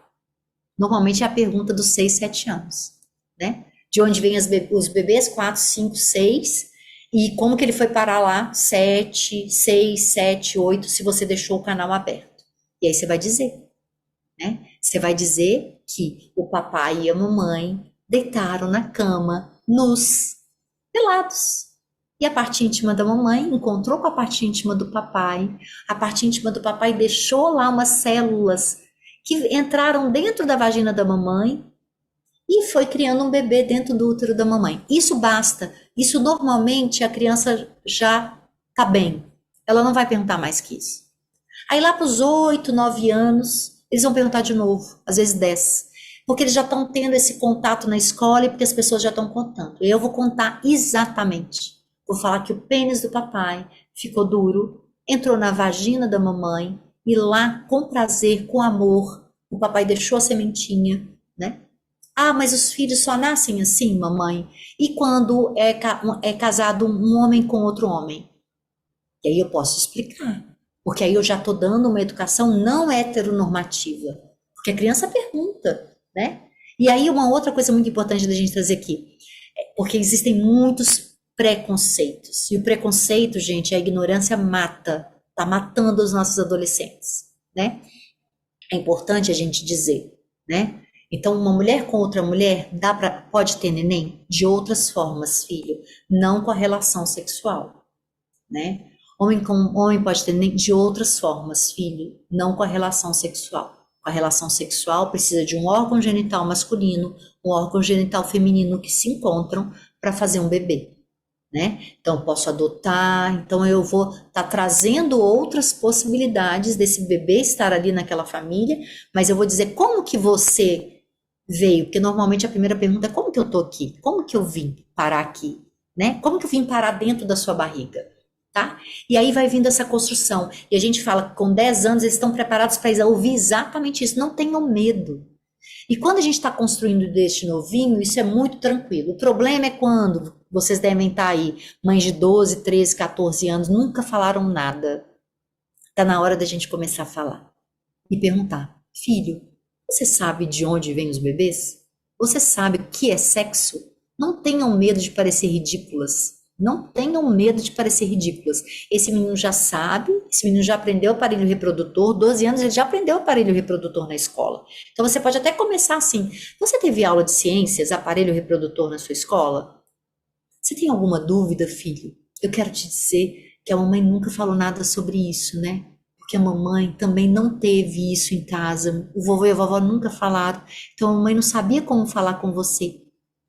Normalmente é a pergunta dos 6, 7 anos. Né? De onde vêm os bebês? 4, 5, 6. E como que ele foi parar lá? 7, 6, 7, 8, se você deixou o canal aberto. E aí você vai dizer. Né? Você vai dizer que o papai e a mamãe deitaram na cama, nus, pelados. E a parte íntima da mamãe encontrou com a parte íntima do papai. A parte íntima do papai deixou lá umas células que entraram dentro da vagina da mamãe e foi criando um bebê dentro do útero da mamãe. Isso basta. Isso normalmente a criança já tá bem. Ela não vai perguntar mais que isso. Aí lá para os 8, 9 anos, eles vão perguntar de novo, às vezes 10. Porque eles já estão tendo esse contato na escola e porque as pessoas já estão contando. E eu vou contar exatamente. Vou falar que o pênis do papai ficou duro, entrou na vagina da mamãe e lá, com prazer, com amor, o papai deixou a sementinha, né? Ah, mas os filhos só nascem assim, mamãe? E quando é casado um homem com outro homem? E aí eu posso explicar. Porque aí eu já estou dando uma educação não heteronormativa. Porque a criança pergunta, né? E aí uma outra coisa muito importante da gente trazer aqui, porque existem muitos preconceitos. E o preconceito, gente, a ignorância mata, tá matando os nossos adolescentes, né? É importante a gente dizer, né? Então, uma mulher com outra mulher pode ter neném de outras formas, filho, não com a relação sexual, né? Homem com homem pode ter neném de outras formas, filho, não com a relação sexual. A relação sexual precisa de um órgão genital masculino, um órgão genital feminino que se encontram para fazer um bebê, né? Então, posso adotar, então eu vou estar trazendo outras possibilidades desse bebê estar ali naquela família, mas eu vou dizer como que você veio, porque normalmente a primeira pergunta é como que eu tô aqui? Como que eu vim parar aqui? Né? Como que eu vim parar dentro da sua barriga? Tá? E aí vai vindo essa construção. E a gente fala que com 10 anos eles estão preparados para ouvir exatamente isso. Não tenham medo. E quando a gente está construindo deste novinho, isso é muito tranquilo. O problema é quando vocês devem estar aí, mães de 12, 13, 14 anos, nunca falaram nada. Está na hora da gente começar a falar. E perguntar, filho, você sabe de onde vêm os bebês? Você sabe o que é sexo? Não tenham medo de parecer ridículas. Não tenham medo de parecer ridículas. Esse menino já sabe, esse menino já aprendeu o aparelho reprodutor, 12 anos ele já aprendeu o aparelho reprodutor na escola. Então você pode até começar assim. Você teve aula de ciências, aparelho reprodutor na sua escola? Você tem alguma dúvida, filho? Eu quero te dizer que a mamãe nunca falou nada sobre isso, né? Porque a mamãe também não teve isso em casa. O vovô e a vovó nunca falaram. Então a mamãe não sabia como falar com você.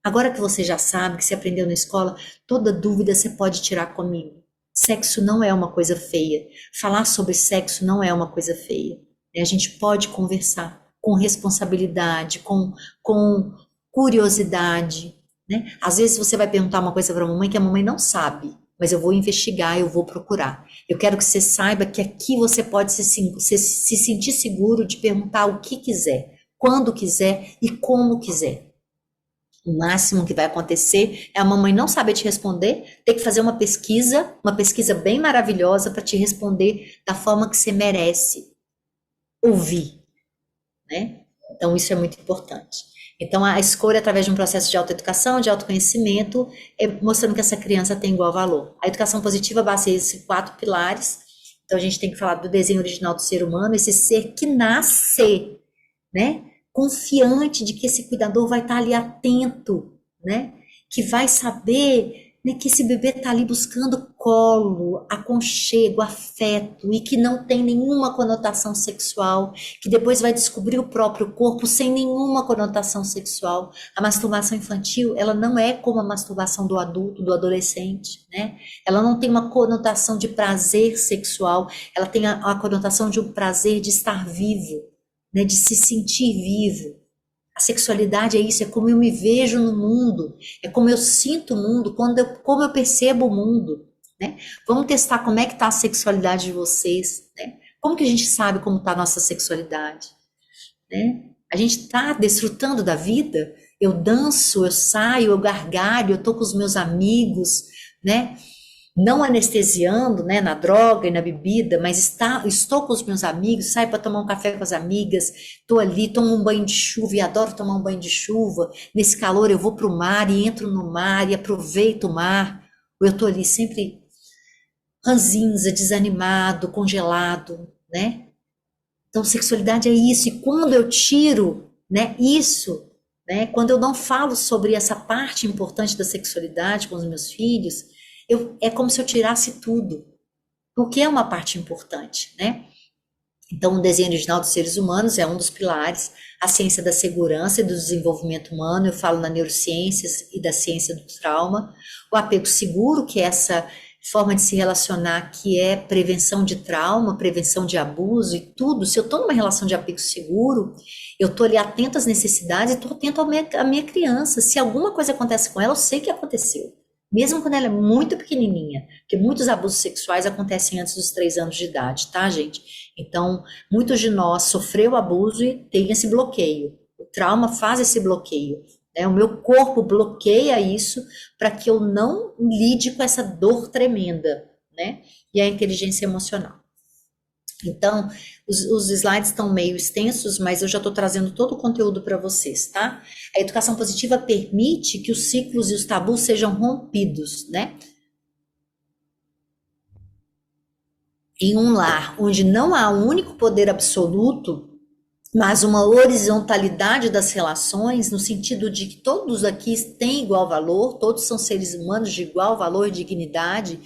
Agora que você já sabe, que você aprendeu na escola, toda dúvida você pode tirar comigo. Sexo não é uma coisa feia. Falar sobre sexo não é uma coisa feia. A gente pode conversar com responsabilidade, com curiosidade, né? Às vezes você vai perguntar uma coisa para a mamãe que a mamãe não sabe, mas eu vou investigar, eu vou procurar. Eu quero que você saiba que aqui você pode se sentir seguro de perguntar o que quiser, quando quiser e como quiser. O máximo que vai acontecer é a mamãe não saber te responder, ter que fazer uma pesquisa bem maravilhosa para te responder da forma que você merece ouvir, né? Então isso é muito importante. Então a escolha através de um processo de autoeducação, de autoconhecimento, é mostrando que essa criança tem igual valor. A educação positiva baseia-se em 4 pilares. Então a gente tem que falar do desenho original do ser humano, esse ser que nasce, né? Confiante de que esse cuidador vai estar ali atento, né? Que vai saber, né, que esse bebê está ali buscando colo, aconchego, afeto e que não tem nenhuma conotação sexual, que depois vai descobrir o próprio corpo sem nenhuma conotação sexual. A masturbação infantil, ela não é como a masturbação do adulto, do adolescente, né? Ela não tem uma conotação de prazer sexual, ela tem a conotação de um prazer de estar vivo, né, de se sentir vivo. A sexualidade é isso, é como eu me vejo no mundo, é como eu sinto o mundo, como eu percebo o mundo, né? Vamos testar como é que está a sexualidade de vocês, né? Como que a gente sabe como está a nossa sexualidade, né? A gente está desfrutando da vida? Eu danço, eu saio, eu gargalho, eu estou com os meus amigos, né? Não anestesiando, né, na droga e na bebida, mas estou com os meus amigos, saio para tomar um café com as amigas, estou ali, tomo um banho de chuva e adoro tomar um banho de chuva. Nesse calor eu vou para o mar e entro no mar e aproveito o mar. Ou eu estou ali sempre ranzinza, desanimado, congelado, né? Então sexualidade é isso. E quando eu tiro, né, isso, né, quando eu não falo sobre essa parte importante da sexualidade com os meus filhos, é como se eu tirasse tudo, porque é uma parte importante, né? Então, o desenho original dos seres humanos é um dos pilares, a ciência da segurança e do desenvolvimento humano, eu falo na neurociências e da ciência do trauma, o apego seguro, que é essa forma de se relacionar, que é prevenção de trauma, prevenção de abuso e tudo. Se eu estou numa relação de apego seguro, eu estou ali atento às necessidades e estou atento à minha criança. Se alguma coisa acontece com ela, eu sei que aconteceu. Mesmo quando ela é muito pequenininha, porque muitos abusos sexuais acontecem antes dos 3 anos de idade, tá, gente? Então, muitos de nós sofreu abuso e tem esse bloqueio. trauma faz esse bloqueio, né? O meu corpo bloqueia isso para que eu não lide com essa dor tremenda, né? E a inteligência emocional. Então, os slides estão meio extensos, mas eu já estou trazendo todo o conteúdo para vocês, tá? A educação positiva permite que os ciclos e os tabus sejam rompidos, né? Em um lar onde não há um único poder absoluto, mas uma horizontalidade das relações, no sentido de que todos aqui têm igual valor, todos são seres humanos de igual valor e dignidade,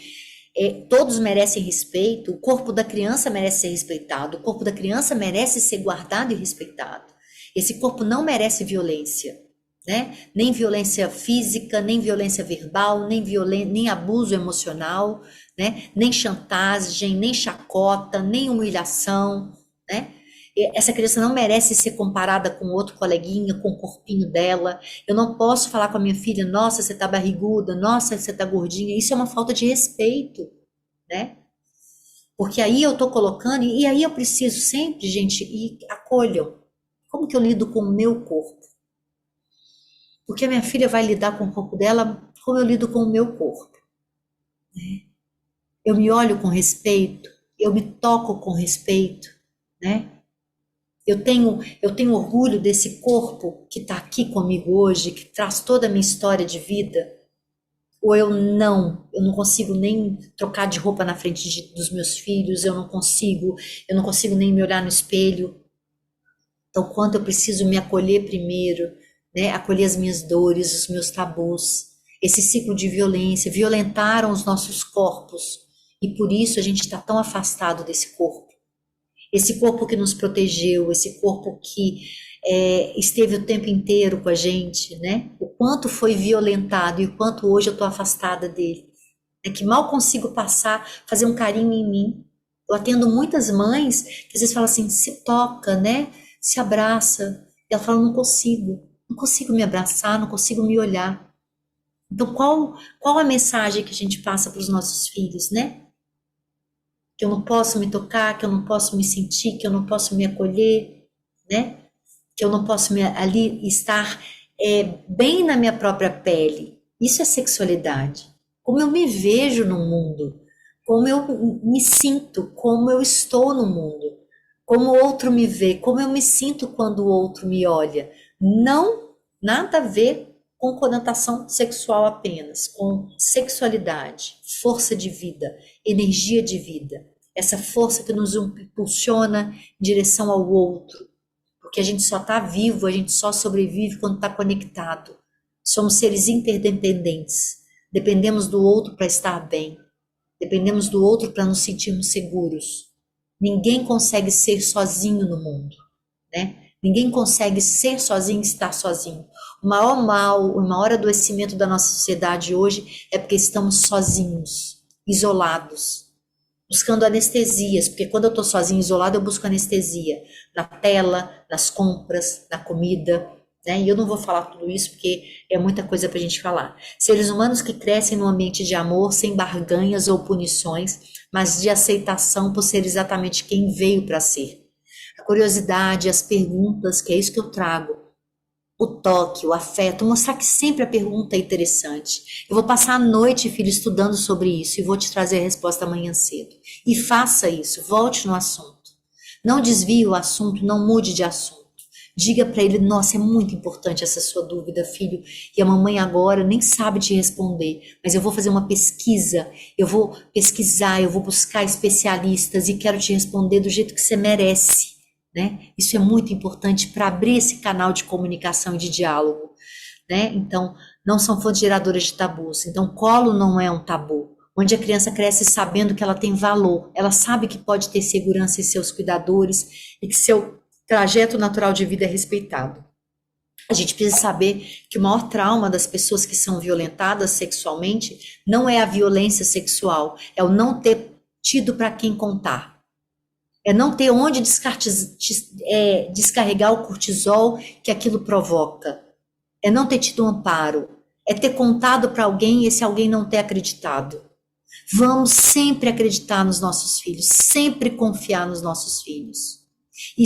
todos merecem respeito, o corpo da criança merece ser respeitado, o corpo da criança merece ser guardado e respeitado. Esse corpo não merece violência, né? Nem violência física, nem violência verbal, nem abuso emocional, né? Nem chantagem, nem chacota, nem humilhação, né? Essa criança não merece ser comparada com outro coleguinha, com o corpinho dela. Eu não posso falar com a minha filha, nossa, você tá barriguda, nossa, você tá gordinha. Isso é uma falta de respeito, né? Porque aí eu tô colocando, e aí eu preciso sempre, gente, e acolham. Como que eu lido com o meu corpo? Porque a minha filha vai lidar com o corpo dela como eu lido com o meu corpo, né? Eu me olho com respeito, eu me toco com respeito, né? Eu tenho orgulho desse corpo que está aqui comigo hoje, que traz toda a minha história de vida. Ou eu não consigo nem trocar de roupa na frente dos meus filhos, eu não consigo nem me olhar no espelho. Então, quanto eu preciso me acolher primeiro, né? Acolher as minhas dores, os meus tabus. Esse ciclo de violência, violentaram os nossos corpos. E por isso a gente está tão afastado desse corpo. Esse corpo que nos protegeu, esse corpo que esteve o tempo inteiro com a gente, né? O quanto foi violentado e o quanto hoje eu estou afastada dele. É que mal consigo fazer um carinho em mim. Eu atendo muitas mães que às vezes falam assim, se toca, né? Se abraça. E ela fala, não consigo me abraçar, não consigo me olhar. Então, qual a mensagem que a gente passa para os nossos filhos, né? Que eu não posso me tocar, que eu não posso me sentir, que eu não posso me acolher, né? Que eu não posso ali estar bem na minha própria pele. Isso é sexualidade. Como eu me vejo no mundo, como eu me sinto, como eu estou no mundo, como o outro me vê, como eu me sinto quando o outro me olha. Não, nada a ver com conotação sexual apenas, com sexualidade, força de vida, energia de vida, essa força que nos impulsiona em direção ao outro, porque a gente só está vivo, a gente só sobrevive quando está conectado. Somos seres interdependentes, dependemos do outro para estar bem, dependemos do outro para nos sentirmos seguros. Ninguém consegue ser sozinho no mundo, né? Ninguém consegue ser sozinho e estar sozinho. O maior mal, o maior adoecimento da nossa sociedade hoje é porque estamos sozinhos, isolados, buscando anestesias, porque quando eu estou sozinho, isolado, eu busco anestesia na tela, nas compras, na comida, né? E eu não vou falar tudo isso porque é muita coisa para a gente falar. Seres humanos que crescem num ambiente de amor, sem barganhas ou punições, mas de aceitação por ser exatamente quem veio para ser. A curiosidade, as perguntas, que é isso que eu trago. O toque, o afeto, mostrar que sempre a pergunta é interessante. Eu vou passar a noite, filho, estudando sobre isso e vou te trazer a resposta amanhã cedo. E faça isso, volte no assunto. Não desvie o assunto, não mude de assunto. Diga para ele, nossa, é muito importante essa sua dúvida, filho, e a mamãe agora nem sabe te responder, mas eu vou fazer uma pesquisa, eu vou pesquisar, eu vou buscar especialistas e quero te responder do jeito que você merece. Né? Isso é muito importante para abrir esse canal de comunicação e de diálogo, né? Então, não são fontes geradoras de tabus. Então, colo não é um tabu, onde a criança cresce sabendo que ela tem valor, ela sabe que pode ter segurança em seus cuidadores e que seu trajeto natural de vida é respeitado. A gente precisa saber que o maior trauma das pessoas que são violentadas sexualmente não é a violência sexual, é o não ter tido para quem contar. É não ter onde descarregar o cortisol que aquilo provoca. É não ter tido um amparo. É ter contado para alguém e esse alguém não ter acreditado. Vamos sempre acreditar nos nossos filhos, sempre confiar nos nossos filhos. E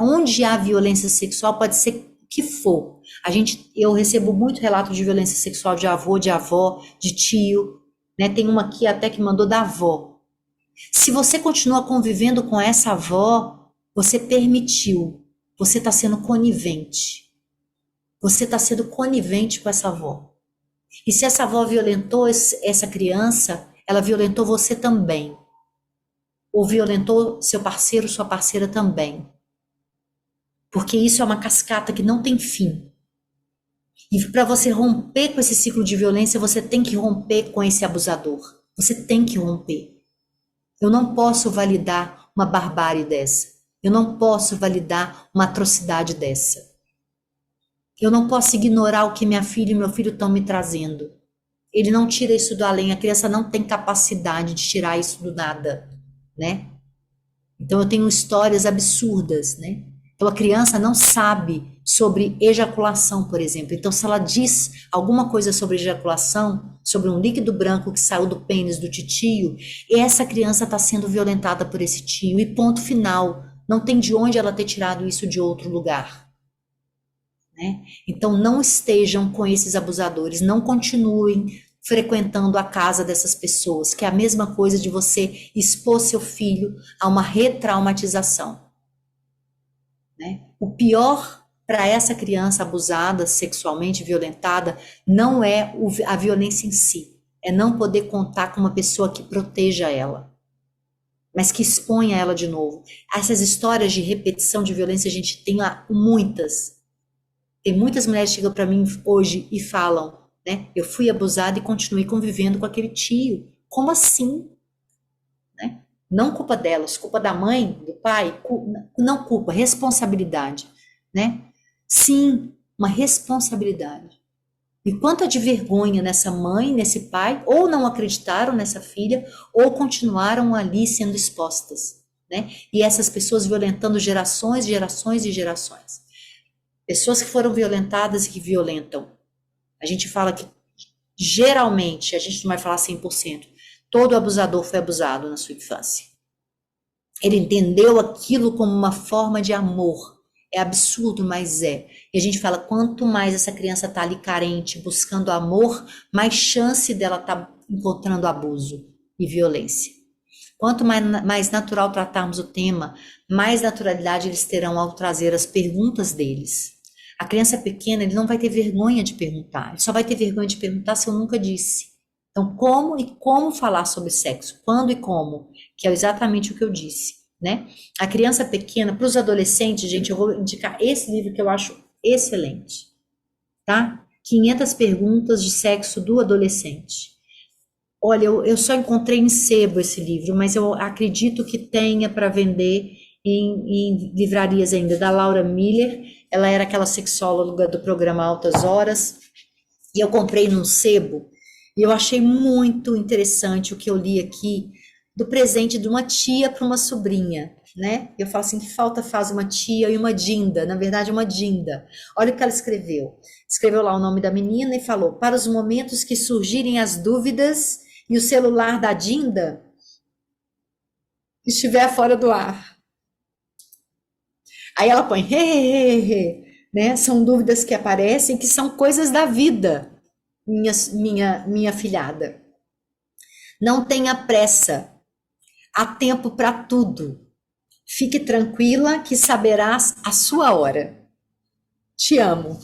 onde há violência sexual, pode ser que for. Eu recebo muito relato de violência sexual de avô, de avó, de tio, né? Tem uma aqui até que mandou da avó. Se você continua convivendo com essa avó, você permitiu, você está sendo conivente. Você está sendo conivente com essa avó. E se essa avó violentou essa criança, ela violentou você também. Ou violentou seu parceiro, sua parceira também. Porque isso é uma cascata que não tem fim. E para você romper com esse ciclo de violência, você tem que romper com esse abusador. Você tem que romper. Eu não posso validar uma barbárie dessa. Eu não posso validar uma atrocidade dessa. Eu não posso ignorar o que minha filha e meu filho estão me trazendo. Ele não tira isso do além. A criança não tem capacidade de tirar isso do nada, né? Então eu tenho histórias absurdas, né? Então a criança não sabe sobre ejaculação, por exemplo. Então se ela diz alguma coisa sobre ejaculação, sobre um líquido branco que saiu do pênis do titio, essa criança está sendo violentada por esse tio. E ponto final. Não tem de onde ela ter tirado isso de outro lugar. Né? Então não estejam com esses abusadores, não continuem frequentando a casa dessas pessoas, que é a mesma coisa de você expor seu filho a uma retraumatização. Né? O pior para essa criança abusada, sexualmente violentada, não é a violência em si, é não poder contar com uma pessoa que proteja ela, mas que exponha ela de novo. Essas histórias de repetição de violência a gente tem lá muitas. Tem muitas mulheres que chegam para mim hoje e falam, né? Eu fui abusada e continuei convivendo com aquele tio. Como assim? Né? Não culpa delas, culpa da mãe, do pai, não culpa, responsabilidade, né? Sim, uma responsabilidade. E quanto de vergonha nessa mãe, nesse pai, ou não acreditaram nessa filha, ou continuaram ali sendo expostas, né? E essas pessoas violentando gerações, gerações e gerações. Pessoas que foram violentadas e que violentam. A gente fala que, geralmente, a gente não vai falar 100%, todo abusador foi abusado na sua infância. Ele entendeu aquilo como uma forma de amor. É absurdo, mas é. E a gente fala, quanto mais essa criança está ali carente, buscando amor, mais chance dela estar encontrando abuso e violência. Quanto mais natural tratarmos o tema, mais naturalidade eles terão ao trazer as perguntas deles. A criança pequena, ele não vai ter vergonha de perguntar. Ele só vai ter vergonha de perguntar se eu nunca disse. Então, como falar sobre sexo? Quando e como? Que é exatamente o que eu disse, né? A criança pequena, para os adolescentes, gente, eu vou indicar esse livro que eu acho excelente, tá? 500 perguntas de sexo do adolescente. Olha, eu só encontrei em sebo esse livro, mas eu acredito que tenha para vender em livrarias ainda, da Laura Miller. Ela era aquela sexóloga do programa Altas Horas, e eu comprei num sebo, e eu achei muito interessante o que eu li aqui, do presente de uma tia para uma sobrinha, né? Eu falo assim, que falta faz uma tia e uma dinda, na verdade uma dinda. Olha o que ela escreveu. Escreveu lá o nome da menina e falou, para os momentos que surgirem as dúvidas e o celular da dinda estiver fora do ar. Aí ela põe, né? São dúvidas que aparecem, que são coisas da vida, minha filhada. Não tenha pressa, há tempo para tudo. Fique tranquila que saberás a sua hora. Te amo.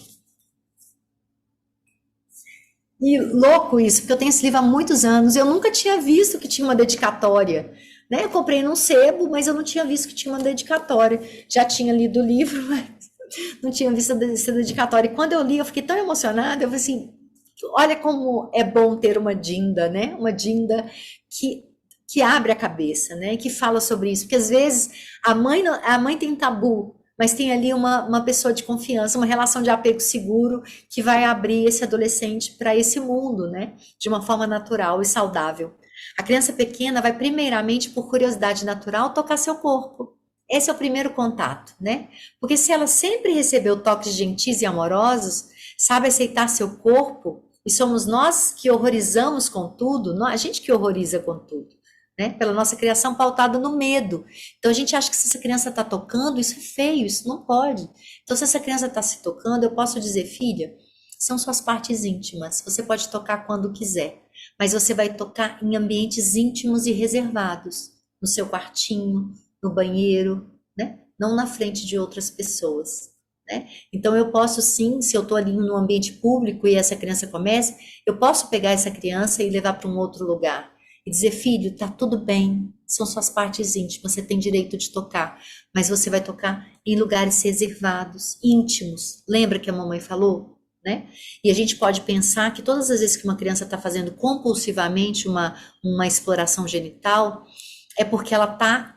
E louco isso, porque eu tenho esse livro há muitos anos, eu nunca tinha visto que tinha uma dedicatória. Né? Eu comprei num sebo, mas eu não tinha visto que tinha uma dedicatória. Já tinha lido o livro, mas não tinha visto essa dedicatória. E quando eu li, eu fiquei tão emocionada, eu falei assim, olha como é bom ter uma dinda, né? Uma dinda que abre a cabeça, né? Que fala sobre isso. Porque às vezes a mãe tem tabu, mas tem ali uma pessoa de confiança, uma relação de apego seguro que vai abrir esse adolescente para esse mundo, né? De uma forma natural e saudável. A criança pequena vai primeiramente, por curiosidade natural, tocar seu corpo. Esse é o primeiro contato, né? Porque se ela sempre recebeu toques gentis e amorosos, sabe aceitar seu corpo, e somos nós que horrorizamos com tudo, a gente que horroriza com tudo, né? Pela nossa criação pautada no medo. Então a gente acha que se essa criança está tocando, isso é feio, isso não pode. Então se essa criança está se tocando, eu posso dizer, filha, são suas partes íntimas. Você pode tocar quando quiser, mas você vai tocar em ambientes íntimos e reservados, no seu quartinho, no banheiro, né? Não na frente de outras pessoas, né? Então eu posso sim, se eu estou ali no ambiente público e essa criança começa, eu posso pegar essa criança e levar para um outro lugar e dizer, filho, tá tudo bem, são suas partes íntimas, você tem direito de tocar, mas você vai tocar em lugares reservados, íntimos. Lembra que a mamãe falou? Né? E a gente pode pensar que todas as vezes que uma criança está fazendo compulsivamente uma exploração genital, é porque ela está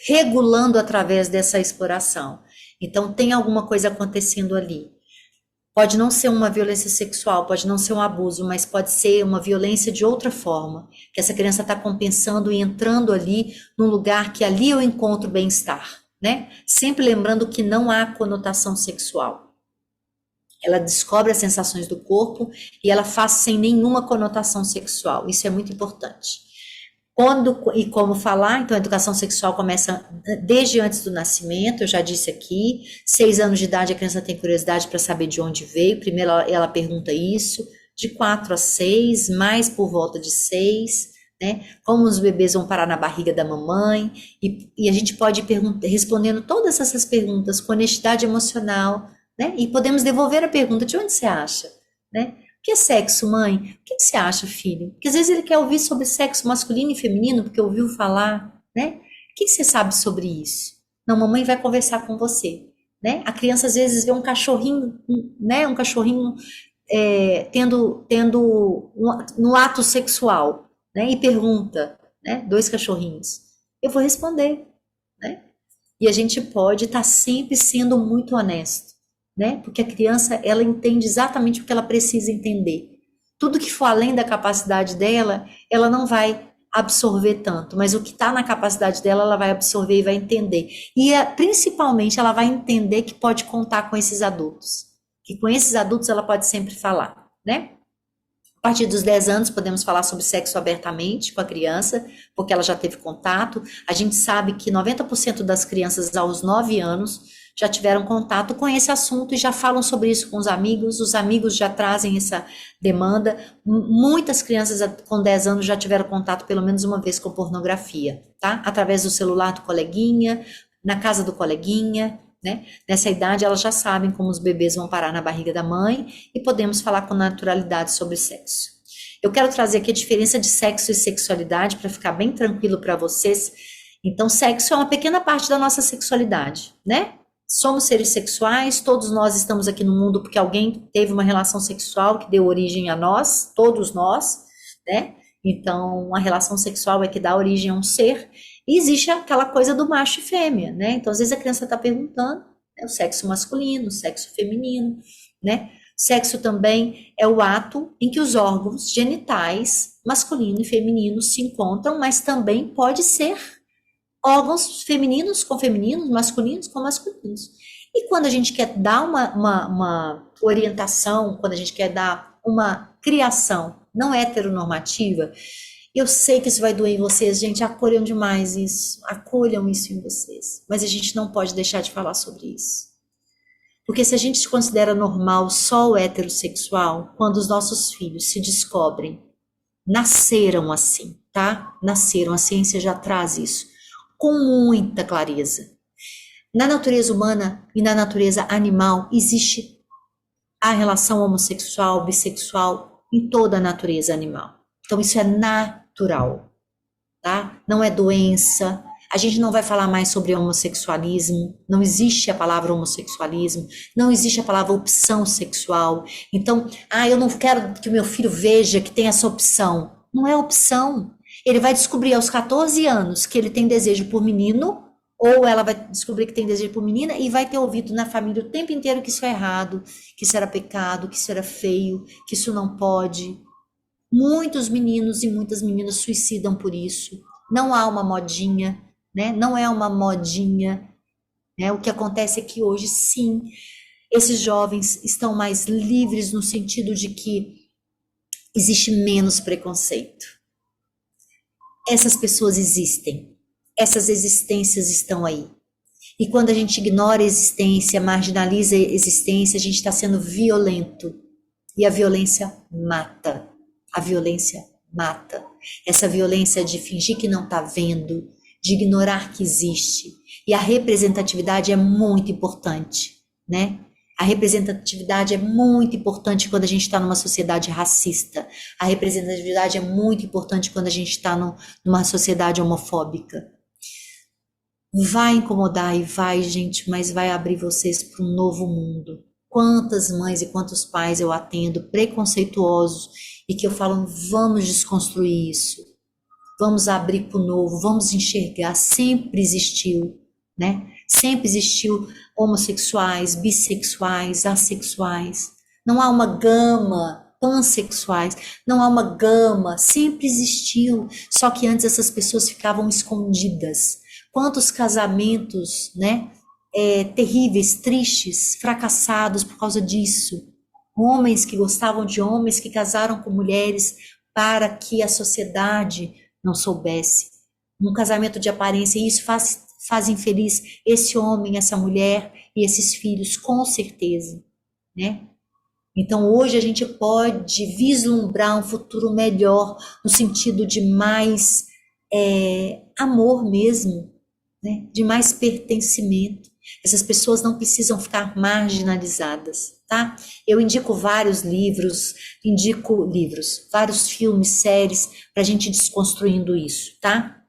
regulando através dessa exploração. Então tem alguma coisa acontecendo ali. Pode não ser uma violência sexual, pode não ser um abuso, mas pode ser uma violência de outra forma, que essa criança está compensando e entrando ali num lugar que ali eu encontro bem-estar, né? Sempre lembrando que não há conotação sexual. Ela descobre as sensações do corpo e ela faz sem nenhuma conotação sexual. Isso é muito importante. Quando e como falar, então a educação sexual começa desde antes do nascimento, eu já disse aqui, 6 anos de idade a criança tem curiosidade para saber de onde veio, primeiro ela pergunta isso, de 4 a 6, mais por volta de 6, né? Como os bebês vão parar na barriga da mamãe, e a gente pode ir respondendo todas essas perguntas com honestidade emocional, né? E podemos devolver a pergunta, de onde você acha, né? O que é sexo, mãe? O que você acha, filho? Porque às vezes ele quer ouvir sobre sexo masculino e feminino, porque ouviu falar, né? O que você sabe sobre isso? Não, mamãe vai conversar com você, né? A criança às vezes vê um cachorrinho, né? Um cachorrinho tendo no ato sexual, né? E pergunta, né? 2 cachorrinhos. Eu vou responder, né? E a gente pode estar sempre sendo muito honesto, né? Porque a criança, ela entende exatamente o que ela precisa entender. Tudo que for além da capacidade dela, ela não vai absorver tanto, mas o que está na capacidade dela, ela vai absorver e vai entender. E principalmente ela vai entender que pode contar com esses adultos, que com esses adultos ela pode sempre falar, né? A partir dos 10 anos, podemos falar sobre sexo abertamente com a criança, porque ela já teve contato. A gente sabe que 90% das crianças aos 9 anos já tiveram contato com esse assunto e já falam sobre isso com os amigos já trazem essa demanda. Muitas crianças com 10 anos já tiveram contato pelo menos uma vez com pornografia, tá? Através do celular do coleguinha, na casa do coleguinha, né? Nessa idade elas já sabem como os bebês vão parar na barriga da mãe e podemos falar com naturalidade sobre sexo. Eu quero trazer aqui a diferença de sexo e sexualidade para ficar bem tranquilo para vocês. Então, sexo é uma pequena parte da nossa sexualidade, né? Somos seres sexuais, todos nós estamos aqui no mundo porque alguém teve uma relação sexual que deu origem a nós, todos nós, né? Então, a relação sexual é que dá origem a um ser. E existe aquela coisa do macho e fêmea, né? Então, às vezes a criança está perguntando, né, o sexo masculino, o sexo feminino, né? Sexo também é o ato em que os órgãos genitais, masculino e feminino, se encontram, mas também pode ser órgãos femininos, masculinos com masculinos. E quando a gente quer dar uma orientação, quando a gente quer dar uma criação não heteronormativa, eu sei que isso vai doer em vocês, gente, acolham demais isso, acolham isso em vocês, mas a gente não pode deixar de falar sobre isso. Porque se a gente considera normal só o heterossexual, quando os nossos filhos se descobrem, nasceram assim, tá? Nasceram, a ciência já traz isso, com muita clareza. Na natureza humana e na natureza animal existe a relação homossexual, bissexual, em toda a natureza animal. Então isso é natural, tá? Não é doença. A gente não vai falar mais sobre homossexualismo. Não existe a palavra homossexualismo. Não existe a palavra opção sexual. Então, eu não quero que o meu filho veja que tem essa opção. Não é opção. Ele vai descobrir aos 14 anos que ele tem desejo por menino, ou ela vai descobrir que tem desejo por menina e vai ter ouvido na família o tempo inteiro que isso é errado, que isso era pecado, que isso era feio, que isso não pode. Muitos meninos e muitas meninas suicidam por isso. Não há uma modinha, né? Não é uma modinha, né? O que acontece é que hoje, sim, esses jovens estão mais livres no sentido de que existe menos preconceito. essas pessoas existem. Essas existências estão aí. E quando a gente ignora a existência, marginaliza a existência, a gente está sendo violento. E a violência mata. A violência mata. Essa violência de fingir que não está vendo, de ignorar que existe. E a representatividade é muito importante, né? A representatividade é muito importante quando a gente está numa sociedade racista. A representatividade é muito importante quando a gente está numa sociedade homofóbica. Vai incomodar e vai, gente, mas vai abrir vocês para um novo mundo. Quantas mães e quantos pais eu atendo preconceituosos e que eu falo, vamos desconstruir isso. Vamos abrir para o novo, vamos enxergar. Sempre existiu, né? Sempre existiu homossexuais, bissexuais, assexuais. Não há uma gama, pansexuais, não há uma gama, sempre existiu. Só que antes essas pessoas ficavam escondidas. Quantos casamentos, né? Terríveis, tristes, fracassados por causa disso. Homens que gostavam de homens que casaram com mulheres para que a sociedade não soubesse. Um casamento de aparência, e isso faz infeliz esse homem, essa mulher e esses filhos, com certeza, né? Então hoje a gente pode vislumbrar um futuro melhor, no sentido de mais amor mesmo, né? De mais pertencimento. Essas pessoas não precisam ficar marginalizadas, tá? Eu indico vários livros, vários filmes, séries, para a gente ir desconstruindo isso, tá?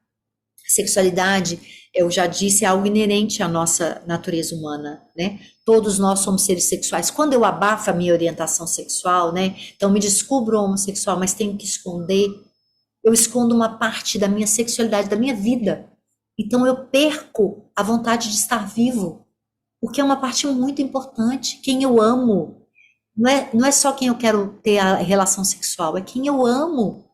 Sexualidade, eu já disse, é algo inerente à nossa natureza humana, né? Todos nós somos seres sexuais. Quando eu abafo a minha orientação sexual, né? Então me descubro homossexual, mas tenho que esconder. Eu escondo uma parte da minha sexualidade, da minha vida. Então eu perco a vontade de estar vivo, porque é uma parte muito importante. Quem eu amo, não é só quem eu quero ter a relação sexual, é quem eu amo.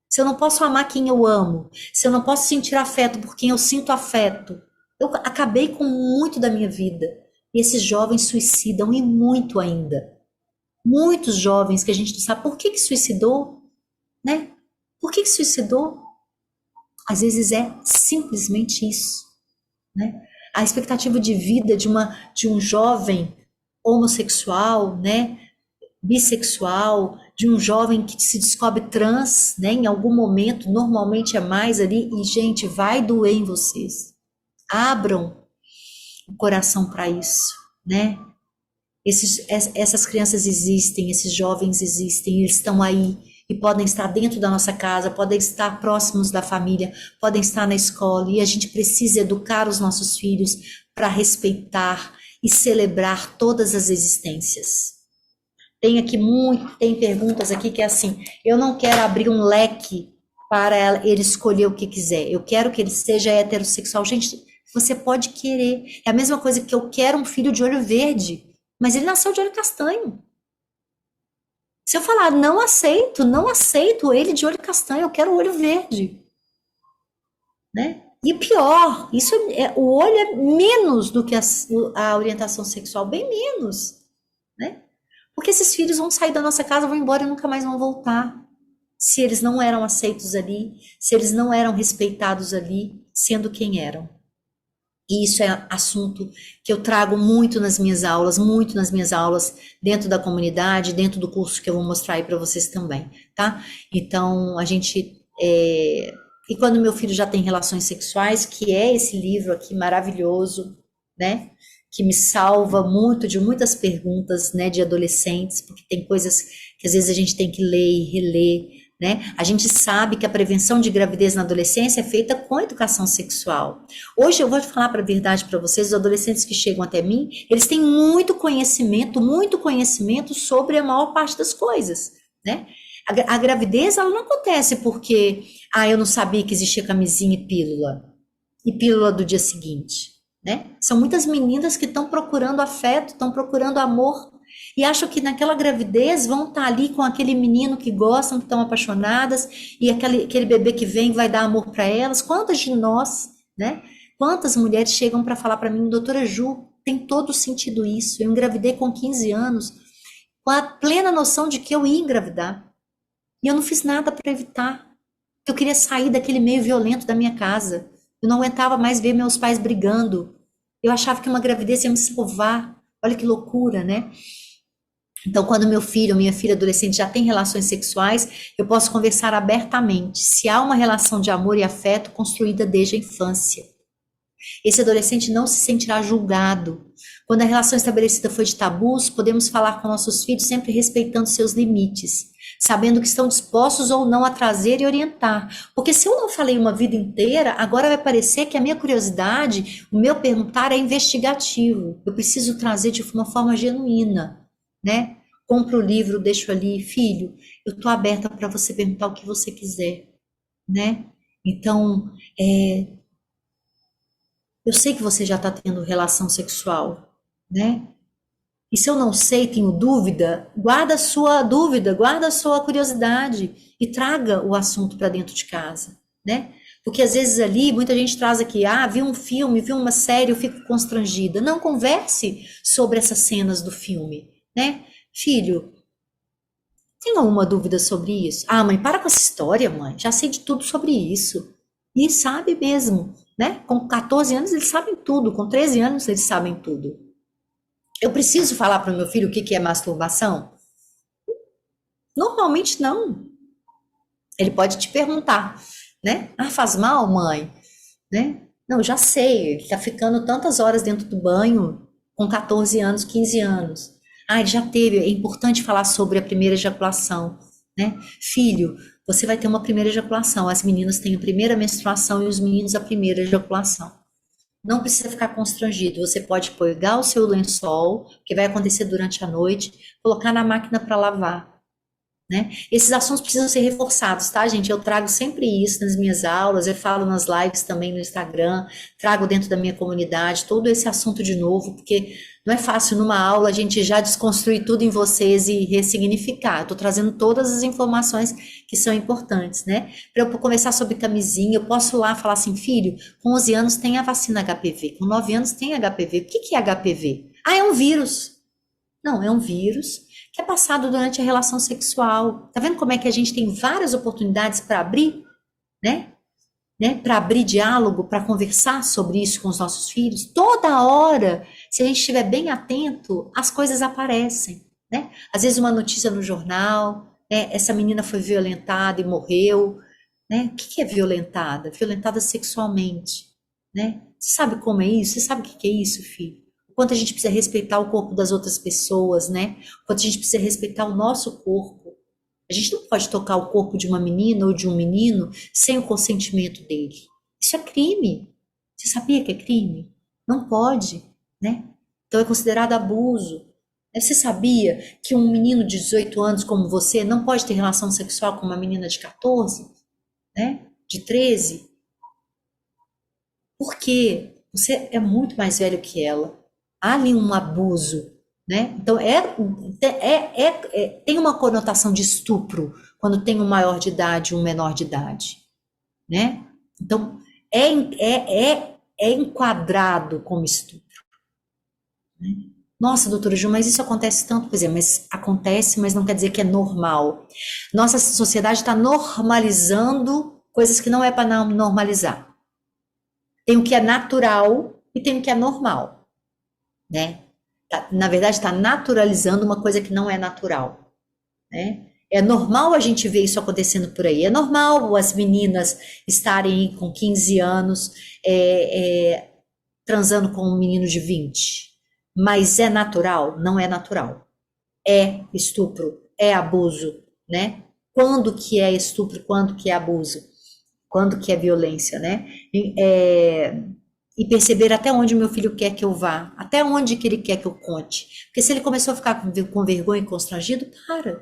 Se eu não posso amar quem eu amo, se eu não posso sentir afeto por quem eu sinto afeto, eu acabei com muito da minha vida. E esses jovens suicidam, e muito ainda. Muitos jovens que a gente não sabe por que suicidou, né? Por que suicidou? Às vezes é simplesmente isso, né? A expectativa de vida de um jovem homossexual, né? Bissexual, de um jovem que se descobre trans, né? Em algum momento, normalmente é mais ali, e gente, vai doer em vocês. Abram o coração para isso, né? Essas crianças existem, esses jovens existem, eles estão aí e podem estar dentro da nossa casa, podem estar próximos da família, podem estar na escola, e a gente precisa educar os nossos filhos para respeitar e celebrar todas as existências. Tem perguntas aqui que é assim, eu não quero abrir um leque para ele escolher o que quiser, eu quero que ele seja heterossexual. Gente, você pode querer, é a mesma coisa que eu quero um filho de olho verde, mas ele nasceu de olho castanho. Se eu falar, não aceito ele de olho castanho, eu quero o olho verde, né? E pior, o olho é menos do que a orientação sexual, bem menos, né? Porque esses filhos vão sair da nossa casa, vão embora e nunca mais vão voltar. Se eles não eram aceitos ali, se eles não eram respeitados ali, sendo quem eram. E isso é assunto que eu trago muito nas minhas aulas, dentro da comunidade, dentro do curso que eu vou mostrar aí para vocês também, tá? Então, e quando meu filho já tem relações sexuais, que é esse livro aqui maravilhoso, né? Que me salva muito de muitas perguntas, né, de adolescentes, porque tem coisas que às vezes a gente tem que ler e reler, né? A gente sabe que a prevenção de gravidez na adolescência é feita com educação sexual. Hoje eu vou falar para a verdade para vocês, os adolescentes que chegam até mim, eles têm muito conhecimento sobre a maior parte das coisas, né? A gravidez, ela não acontece porque, eu não sabia que existia camisinha e pílula do dia seguinte, né? São muitas meninas que estão procurando afeto, estão procurando amor, e acham que naquela gravidez vão estar ali com aquele menino que gostam, que estão apaixonadas, e aquele bebê que vem vai dar amor para elas. Quantas de nós, né? Quantas mulheres chegam para falar para mim, doutora Ju, tem todo sentido isso, eu engravidei com 15 anos, com a plena noção de que eu ia engravidar, e eu não fiz nada para evitar. Eu queria sair daquele meio violento da minha casa. Eu não aguentava mais ver meus pais brigando. Eu achava que uma gravidez ia me salvar. Olha que loucura, né? Então, quando meu filho ou minha filha adolescente já tem relações sexuais, eu posso conversar abertamente. Se há uma relação de amor e afeto construída desde a infância. Esse adolescente não se sentirá julgado. Quando a relação estabelecida foi de tabus, podemos falar com nossos filhos sempre respeitando seus limites, sabendo que estão dispostos ou não a trazer e orientar. Porque se eu não falei uma vida inteira, agora vai parecer que a minha curiosidade, o meu perguntar é investigativo. Eu preciso trazer de uma forma genuína, né? Compro o livro, deixo ali, filho, eu estou aberta para você perguntar o que você quiser, né? Então, eu sei que você já está tendo relação sexual, né? E se eu não sei, tenho dúvida, guarda a sua dúvida, guarda a sua curiosidade e traga o assunto para dentro de casa, né? Porque às vezes ali, muita gente traz aqui, vi um filme, vi uma série, eu fico constrangida. Não converse sobre essas cenas do filme, né? Filho, tem alguma dúvida sobre isso? Mãe, para com essa história, mãe. Já sei de tudo sobre isso. E sabe mesmo, né? Com 14 anos eles sabem tudo, com 13 anos eles sabem tudo. Eu preciso falar para o meu filho o que que é masturbação? Normalmente não. Ele pode te perguntar, né? Faz mal, mãe? Né? Não, já sei, ele está ficando tantas horas dentro do banho com 14 anos, 15 anos. Ele já teve, é importante falar sobre a primeira ejaculação, né? Filho, você vai ter uma primeira ejaculação. As meninas têm a primeira menstruação e os meninos a primeira ejaculação. Não precisa ficar constrangido. Você pode pegar o seu lençol, que vai acontecer durante a noite, colocar na máquina para lavar, né? Esses assuntos precisam ser reforçados, tá, gente? Eu trago sempre isso nas minhas aulas, eu falo nas lives também no Instagram, trago dentro da minha comunidade todo esse assunto de novo, porque não é fácil numa aula a gente já desconstruir tudo em vocês e ressignificar. Eu tô trazendo todas as informações que são importantes, né? Para eu conversar sobre camisinha, eu posso lá falar assim, filho, com 11 anos tem a vacina HPV, com 9 anos tem HPV. O que que é HPV? É um vírus. Não, é um vírus que é passado durante a relação sexual. Tá vendo como é que a gente tem várias oportunidades para abrir, né? Para abrir diálogo, para conversar sobre isso com os nossos filhos? Toda hora, se a gente estiver bem atento, as coisas aparecem, né? Às vezes uma notícia no jornal, né? Essa menina foi violentada e morreu, né? O que que é violentada? Violentada sexualmente, né? Você sabe como é isso? Você sabe o que que é isso, filho? O quanto a gente precisa respeitar o corpo das outras pessoas, né? O quanto a gente precisa respeitar o nosso corpo. A gente não pode tocar o corpo de uma menina ou de um menino sem o consentimento dele. Isso é crime. Você sabia que é crime? Não pode, né? Então é considerado abuso. Você sabia que um menino de 18 anos como você não pode ter relação sexual com uma menina de 14, né? De 13? Por quê? Você é muito mais velho que ela. Há ali um abuso, né? Então tem uma conotação de estupro quando tem um maior de idade e um menor de idade, né? Então é enquadrado como estupro. Nossa, doutora Ju, mas isso acontece tanto, pois é, mas acontece, mas não quer dizer que é normal. Nossa sociedade está normalizando coisas que não é para normalizar. Tem o que é natural e tem o que é normal, né? Na verdade, está naturalizando uma coisa que não é natural, né? É normal a gente ver isso acontecendo por aí. É normal as meninas estarem com 15 anos transando com um menino de 20. Mas é natural? Não é natural. É estupro, é abuso, né? Quando que é estupro, quando que é abuso? Quando que é violência, né? E perceber até onde meu filho quer que eu vá, até onde que ele quer que eu conte. Porque se ele começou a ficar com vergonha e constrangido, para.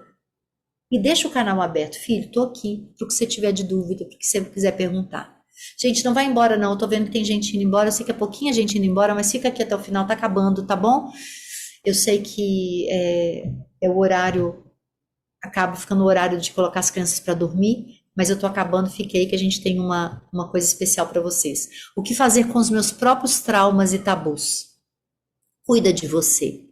E deixa o canal aberto. Filho, tô aqui, pro que você tiver de dúvida, pro que você quiser perguntar. Gente, não vai embora não, eu tô vendo que tem gente indo embora, eu sei que é pouquinha gente indo embora, mas fica aqui até o final, tá acabando, tá bom? Eu sei que é o horário, acaba ficando o horário de colocar as crianças para dormir, mas eu tô acabando, fiquei que a gente tem uma coisa especial para vocês. O que fazer com os meus próprios traumas e tabus? Cuida de você,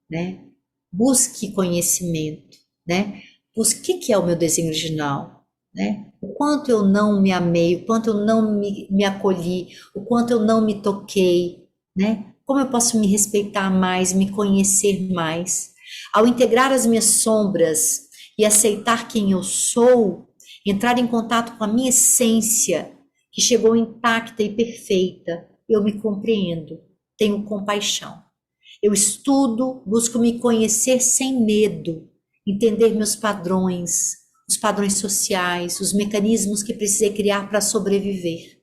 né? Busque conhecimento, né? Busque o que que é o meu desenho original. né? O quanto eu não me amei, o quanto eu não me acolhi, o quanto eu não me toquei, né? Como eu posso me respeitar mais, me conhecer mais? Ao integrar as minhas sombras e aceitar quem eu sou, entrar em contato com a minha essência, que chegou intacta e perfeita, eu me compreendo, tenho compaixão. Eu estudo, busco me conhecer sem medo, entender meus padrões, os padrões sociais, os mecanismos que precisei criar para sobreviver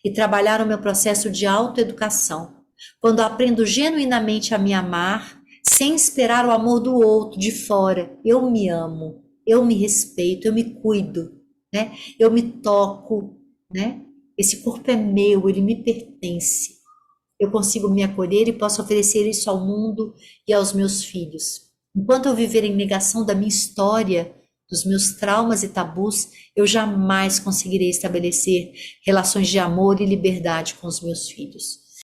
e trabalhar o meu processo de autoeducação. Quando aprendo genuinamente a me amar, sem esperar o amor do outro de fora, eu me amo, eu me respeito, eu me cuido, né? Eu me toco, né? Esse corpo é meu, ele me pertence. Eu consigo me acolher e posso oferecer isso ao mundo e aos meus filhos. Enquanto eu viver em negação da minha história, dos meus traumas e tabus, eu jamais conseguirei estabelecer relações de amor e liberdade com os meus filhos.